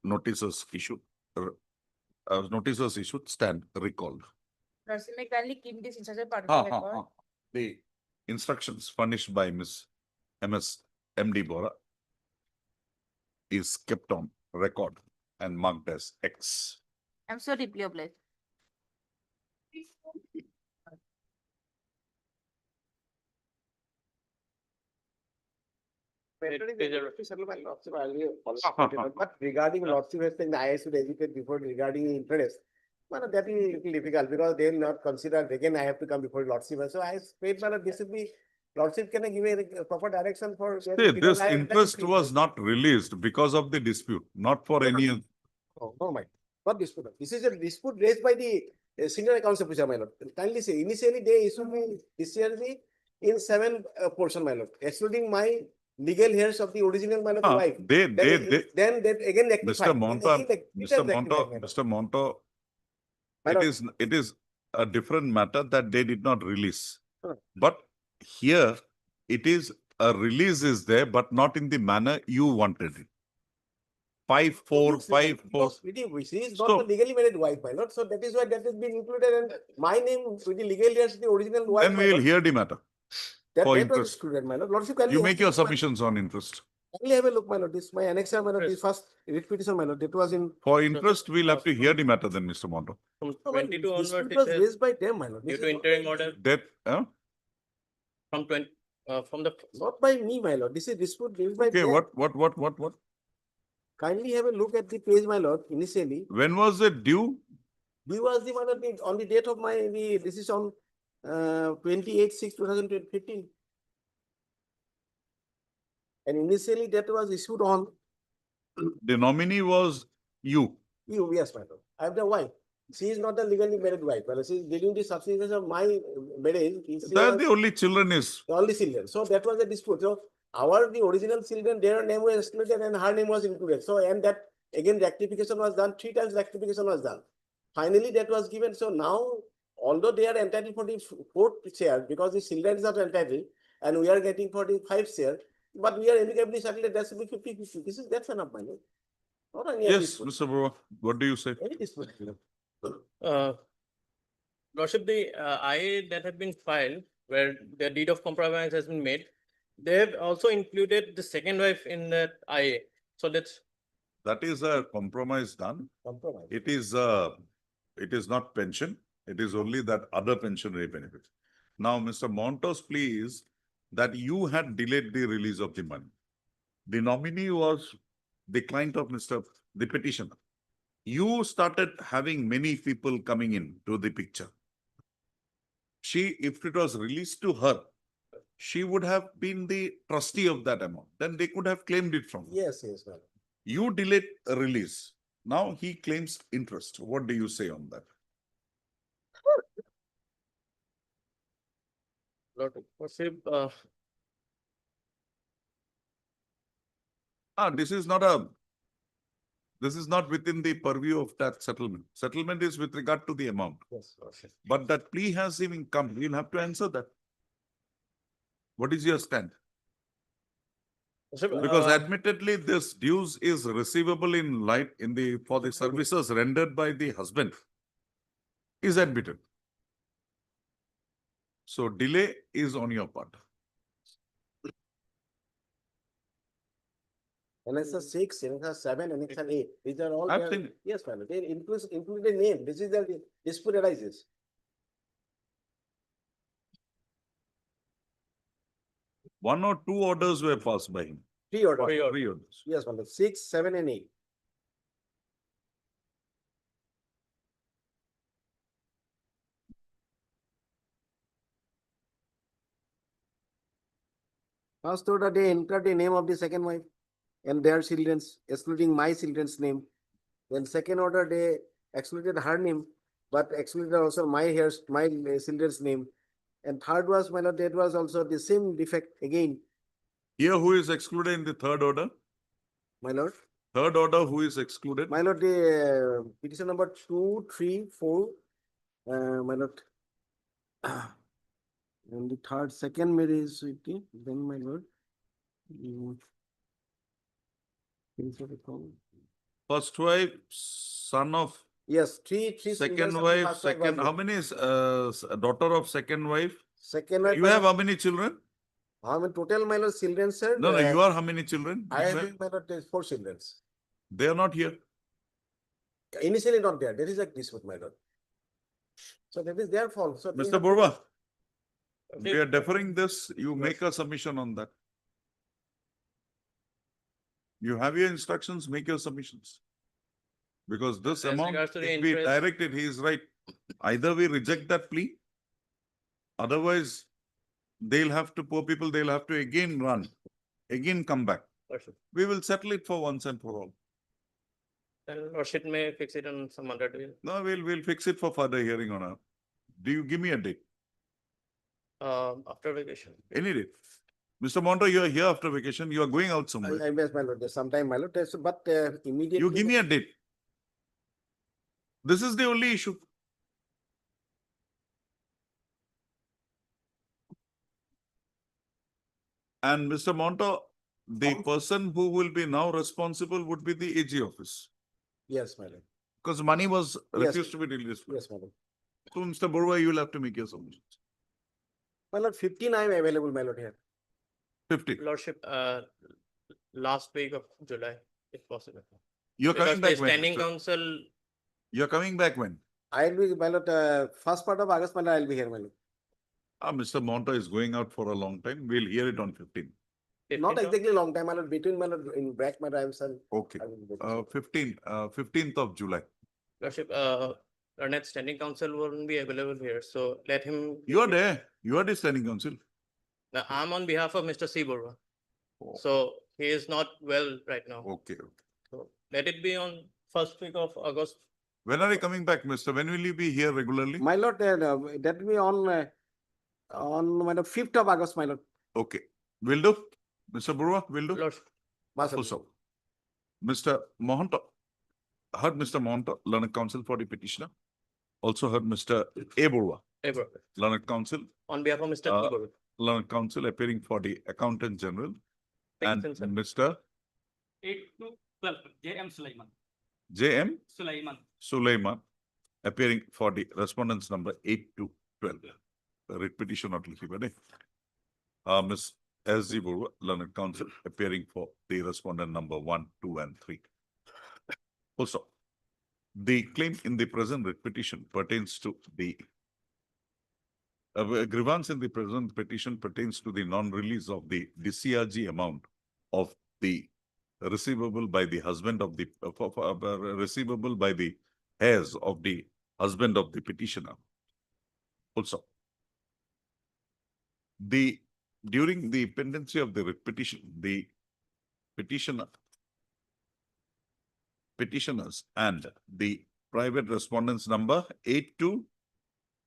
[SPEAKER 1] Notices issued stand recalled.
[SPEAKER 9] Nursing may kindly keep this instruction part
[SPEAKER 1] Ha,
[SPEAKER 9] of the
[SPEAKER 1] ha,
[SPEAKER 9] record.
[SPEAKER 1] ha. The instructions furnished by MS MD Bora is kept on record and marked as X.
[SPEAKER 9] I'm so deeply obliged.
[SPEAKER 16] But regarding lordship, I think I should educate before regarding interest. But that is little difficult because they will not consider again I have to come before lordship. So I paid this should be lordship can give a proper direction for.
[SPEAKER 1] See, this interest was not released because of the dispute, not for any.
[SPEAKER 16] Oh, no, mind. Not dispute. This is a dispute raised by the senior accounts officer, my lord. Kindly say, initially they issued me DCRG in 7 portion, my lord, excluding my legal heirs of the original, my lord, wife. Then they again rectified.
[SPEAKER 1] Mr. Monto, it is a different matter that they did not release. But here, it is a release is there, but not in the manner you wanted it. 5/4/5/4.
[SPEAKER 16] She is not the legally married wife, my lord. So that is why that has been included and my name with the legal heirs, the original wife.
[SPEAKER 1] Then we will hear the matter.
[SPEAKER 16] That
[SPEAKER 1] For
[SPEAKER 16] was
[SPEAKER 1] interest.
[SPEAKER 16] excluded, my lord. Lordship, kindly
[SPEAKER 1] You
[SPEAKER 16] have
[SPEAKER 1] make
[SPEAKER 16] to
[SPEAKER 1] your
[SPEAKER 16] look, my-
[SPEAKER 1] submissions on interest.
[SPEAKER 16] Kindly have a look, my lord. This my annexure, my lord. This first writ petition, my lord. That was in.
[SPEAKER 1] For interest, we'll have to hear the matter then, Mr. Monto.
[SPEAKER 12] From
[SPEAKER 16] No, my lord,
[SPEAKER 12] 22
[SPEAKER 16] this
[SPEAKER 12] onwards,
[SPEAKER 16] was
[SPEAKER 12] it says
[SPEAKER 16] raised by them, my lord.
[SPEAKER 12] due
[SPEAKER 16] This
[SPEAKER 12] to
[SPEAKER 16] is not
[SPEAKER 12] interim
[SPEAKER 16] by-
[SPEAKER 12] order
[SPEAKER 1] That,
[SPEAKER 12] from 20, from the
[SPEAKER 16] Not by me, my lord. This is dispute raised by
[SPEAKER 1] okay,
[SPEAKER 16] them.
[SPEAKER 1] what?
[SPEAKER 16] Kindly have a look at the page, my lord. Initially,
[SPEAKER 1] When was it due?
[SPEAKER 16] we was the, my lord, on the date of this is on 28/6/2015. And initially that was issued on
[SPEAKER 1] The nominee was you.
[SPEAKER 16] you, yes, my lord. I am the wife. She is not the legally married wife. Well, she is dealing the substance of my marriage.
[SPEAKER 1] That the only children is.
[SPEAKER 16] Only children. So that was a dispute. So the original children, their name was excluded and her name was included. So and that again rectification was done. 3 times rectification was done. Finally, that was given. So now, although they are entitled for the 4th share because the children is not entitled, and we are getting for the 5th share, but we are amicably settled. That should be 50/50. That's enough money. Not any
[SPEAKER 1] Yes,
[SPEAKER 16] dispute.
[SPEAKER 1] Mr. Bro, what do you say?
[SPEAKER 16] Any dispute.
[SPEAKER 12] Lordship, the IA that have been filed where the deed of compromise has been made, they have also included the second wife in that IA. So that's
[SPEAKER 1] That is a compromise done.
[SPEAKER 16] Compromise.
[SPEAKER 1] It is not pension. It is only that other pensionary benefits. Now, Mr. Monto's plea is that you had delayed the release of the money. The nominee was the client of the petitioner. You started having many people coming in to the picture. If it was released to her, she would have been the trustee of that amount. Then they could have claimed it from her.
[SPEAKER 16] Yes, madam.
[SPEAKER 1] You delayed a release. Now he claims interest. What do you say on that?
[SPEAKER 12] Lordship,
[SPEAKER 1] This is not within the purview of that settlement. Settlement is with regard to the amount.
[SPEAKER 16] Yes, Lordship.
[SPEAKER 1] But that plea has even come. You'll have to answer that. What is your stand? Because admittedly, this dues is receivable for the services rendered by the husband is admitted. So delay is on your part.
[SPEAKER 16] Annexure 6, Annexure 7, Annexure 8. These are all.
[SPEAKER 1] I've
[SPEAKER 16] there.
[SPEAKER 1] seen it.
[SPEAKER 16] Yes, my lord. They include the name. This is the dispute arises.
[SPEAKER 1] One or two orders were passed by him.
[SPEAKER 16] Three orders.
[SPEAKER 1] Three orders.
[SPEAKER 16] Yes, my lord. 6, 7, and 8. First order, they entered the name of the second wife and their children's, excluding my children's name. Then second order, they excluded her name, but excluded also my children's name. And third was, my lord, that was also the same defect again,
[SPEAKER 1] Here, who is excluded in the third order?
[SPEAKER 16] my lord.
[SPEAKER 1] Third order, who is excluded?
[SPEAKER 16] My lord, the petition number 2, 3, 4, my lord. And the third, second marriage, then my lord.
[SPEAKER 1] First wife, son of
[SPEAKER 16] Yes, three.
[SPEAKER 1] second
[SPEAKER 16] children of the
[SPEAKER 1] wife,
[SPEAKER 16] first wife
[SPEAKER 1] second,
[SPEAKER 16] was
[SPEAKER 1] how
[SPEAKER 16] there.
[SPEAKER 1] many is, daughter of second wife?
[SPEAKER 16] Second wife.
[SPEAKER 1] You
[SPEAKER 16] my
[SPEAKER 1] have
[SPEAKER 16] lord,
[SPEAKER 1] how many children?
[SPEAKER 16] how many total, my lord, children, sir?
[SPEAKER 1] No, you are how many children?
[SPEAKER 16] I
[SPEAKER 1] You
[SPEAKER 16] have, my lord, 4 children.
[SPEAKER 1] They are not here.
[SPEAKER 16] Initially not there. There is a dispute, my lord. So that is their fault. So they
[SPEAKER 1] Mr.
[SPEAKER 16] have to-
[SPEAKER 1] Borba, we are deferring this, you make a submission on that. You have your instructions, make your submissions. Because this
[SPEAKER 12] As
[SPEAKER 1] amount,
[SPEAKER 12] regards to the
[SPEAKER 1] if we
[SPEAKER 12] interest-
[SPEAKER 1] direct it, he is right. Either we reject that plea, otherwise they'll have to, poor people, they'll have to again run, again come back. We will settle it for once and for all.
[SPEAKER 12] Then Lordship may fix it on some other day.
[SPEAKER 1] No, we'll fix it for further hearing on a. Do you give me a date?
[SPEAKER 12] After vacation.
[SPEAKER 1] Any date? Mr. Monto, you are here after vacation, you are going out somewhere.
[SPEAKER 16] I guess, my lord, there's sometime, my lord, but immediately.
[SPEAKER 1] You give me a date. This is the only issue. And Mr. Monto, the person who will be now responsible would be the AG office.
[SPEAKER 16] Yes, my lord.
[SPEAKER 1] Because money was
[SPEAKER 16] Yes,
[SPEAKER 1] refused to be released.
[SPEAKER 16] Yes, my lord.
[SPEAKER 1] So, Mr. Borwa, you will have to make your submissions.
[SPEAKER 16] My lord, 15 I am available, my lord, here.
[SPEAKER 1] 50.
[SPEAKER 12] Lordship, last week of July, if possible.
[SPEAKER 1] You're coming
[SPEAKER 12] Because
[SPEAKER 1] back
[SPEAKER 12] the
[SPEAKER 1] when?
[SPEAKER 12] standing
[SPEAKER 1] Mr.
[SPEAKER 12] council,
[SPEAKER 1] You're coming back when?
[SPEAKER 16] I'll be, my lord, first part of August, my lord, I'll be here, my lord.
[SPEAKER 1] Mr. Monto is going out for a long time. We'll hear it on 15.
[SPEAKER 16] Not exactly long time, my lord, between, my lord, in back, my lord, I'm son.
[SPEAKER 1] Okay. 15th of July.
[SPEAKER 12] Lordship, our next standing council won't be available here, so let him.
[SPEAKER 1] You are there. You are the standing council.
[SPEAKER 12] Now, I'm on behalf of Mr. C. Borwa. So he is not well right now.
[SPEAKER 1] Okay.
[SPEAKER 12] So let it be on first week of August.
[SPEAKER 1] When are you coming back, Mr.? When will you be here regularly?
[SPEAKER 16] My lord, that will be on my lord, 5th of August, my lord.
[SPEAKER 1] Okay. Will do. Mr. Borwa, will do.
[SPEAKER 12] Lordship.
[SPEAKER 1] Also, Mr. Mohanto, heard Mr. Mohanto, Learned Counsel for the petitioner. Also heard Mr. A. Borwa, Learned Counsel.
[SPEAKER 12] On behalf of Mr. T. Borwa.
[SPEAKER 1] Learned Counsel appearing for the Accountant General. And
[SPEAKER 12] Thank you, sir.
[SPEAKER 1] Mr.
[SPEAKER 7] 8 to 12, J.M. Sulaiman.
[SPEAKER 1] J.M.
[SPEAKER 7] Sulaiman.
[SPEAKER 1] appearing for the respondents number 8 to 12. Writ petition not likhibade. Ms. S.G. Borwa, Learned Counsel appearing for the respondent number 1, 2, and 3. Also, the claim in the present writ petition pertains to the grievance in the present petition pertains to the non-release of the DCRG amount of the receivable by the husband of the receivable by the heirs of the husband of the petitioner. Also, during the pendency of the writ petition, the petitioners and the private respondents number 8 to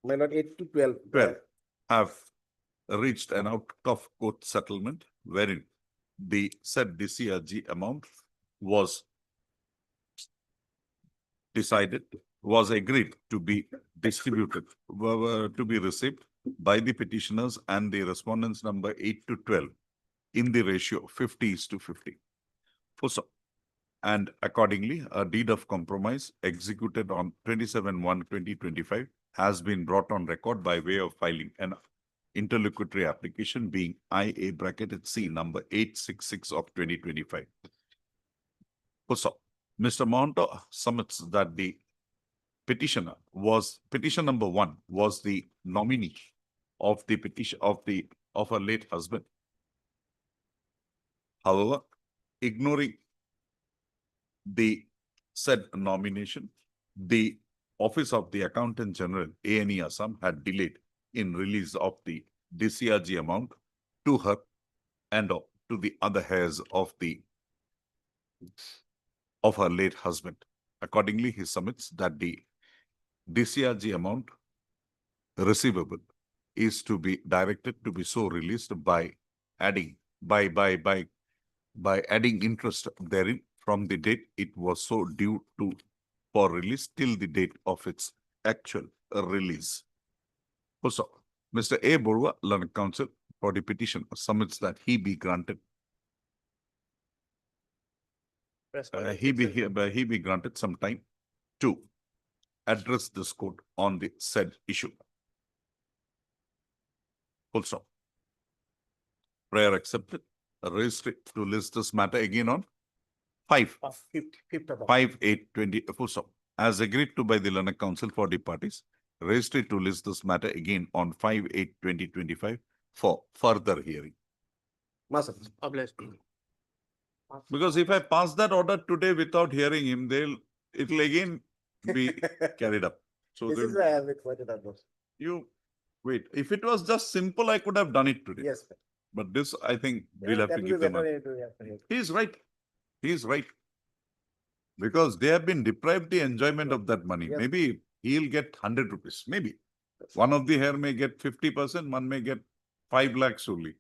[SPEAKER 16] My lord, 8 to 12.
[SPEAKER 1] 12 have reached an out-of-court settlement wherein the said DCRG amount was decided, was agreed to be distributed, to be received by the petitioners and the respondents number 8 to 12 in the ratio 50:50. Also, and accordingly, a deed of compromise executed on 27/1/2025 has been brought on record by way of filing an interlocutory application being IA bracket C number 866 of 2025. So, Mr. Monto submits that the petitioner was, petition number 1 was the nominee of the petition of her late husband. However, ignoring the said nomination, the Office of the Accountant General, A&E Assam, had delayed in release of the DCRG amount to her and to the other heirs of her late husband. Accordingly, he submits that the DCRG amount receivable is to be directed to be so released by adding adding interest therein from the date it was so due to for release till the date of its actual release. Also, Mr. A. Borwa, Learned Counsel for the petition, submits that he be granted he be granted some time to address this court on the said issue. Full stop. Prayer accepted. Registry to list this matter again on 5/8/20. Full stop. As agreed to by the Learned Counsel for the parties, registry to list this matter again on 5/8/2025 for further hearing. Because if I pass that order today without hearing him, it'll again be carried up. So
[SPEAKER 16] This is why I have requested that was.
[SPEAKER 1] you wait. If it was just simple, I could have done it today.
[SPEAKER 16] Yes.
[SPEAKER 1] But this, I think we'll
[SPEAKER 16] Yeah,
[SPEAKER 1] have to
[SPEAKER 16] that will
[SPEAKER 1] give
[SPEAKER 16] be
[SPEAKER 1] them.
[SPEAKER 16] better.
[SPEAKER 1] He is right. He is right. Because they have been deprived the enjoyment of that money.
[SPEAKER 16] Yes.
[SPEAKER 1] Maybe he'll get 100 rupees. Maybe. One of the heir may get 50%, one may get 5 lakhs only.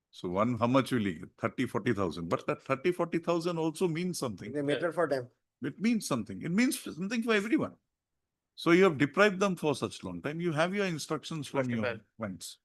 [SPEAKER 1] So how much will he get? 30-40,000. But that 30-40,000 also means something.
[SPEAKER 16] They matter for them.
[SPEAKER 1] It means something. It means something for everyone. So you have deprived them for such long time. You have your instructions from your clients.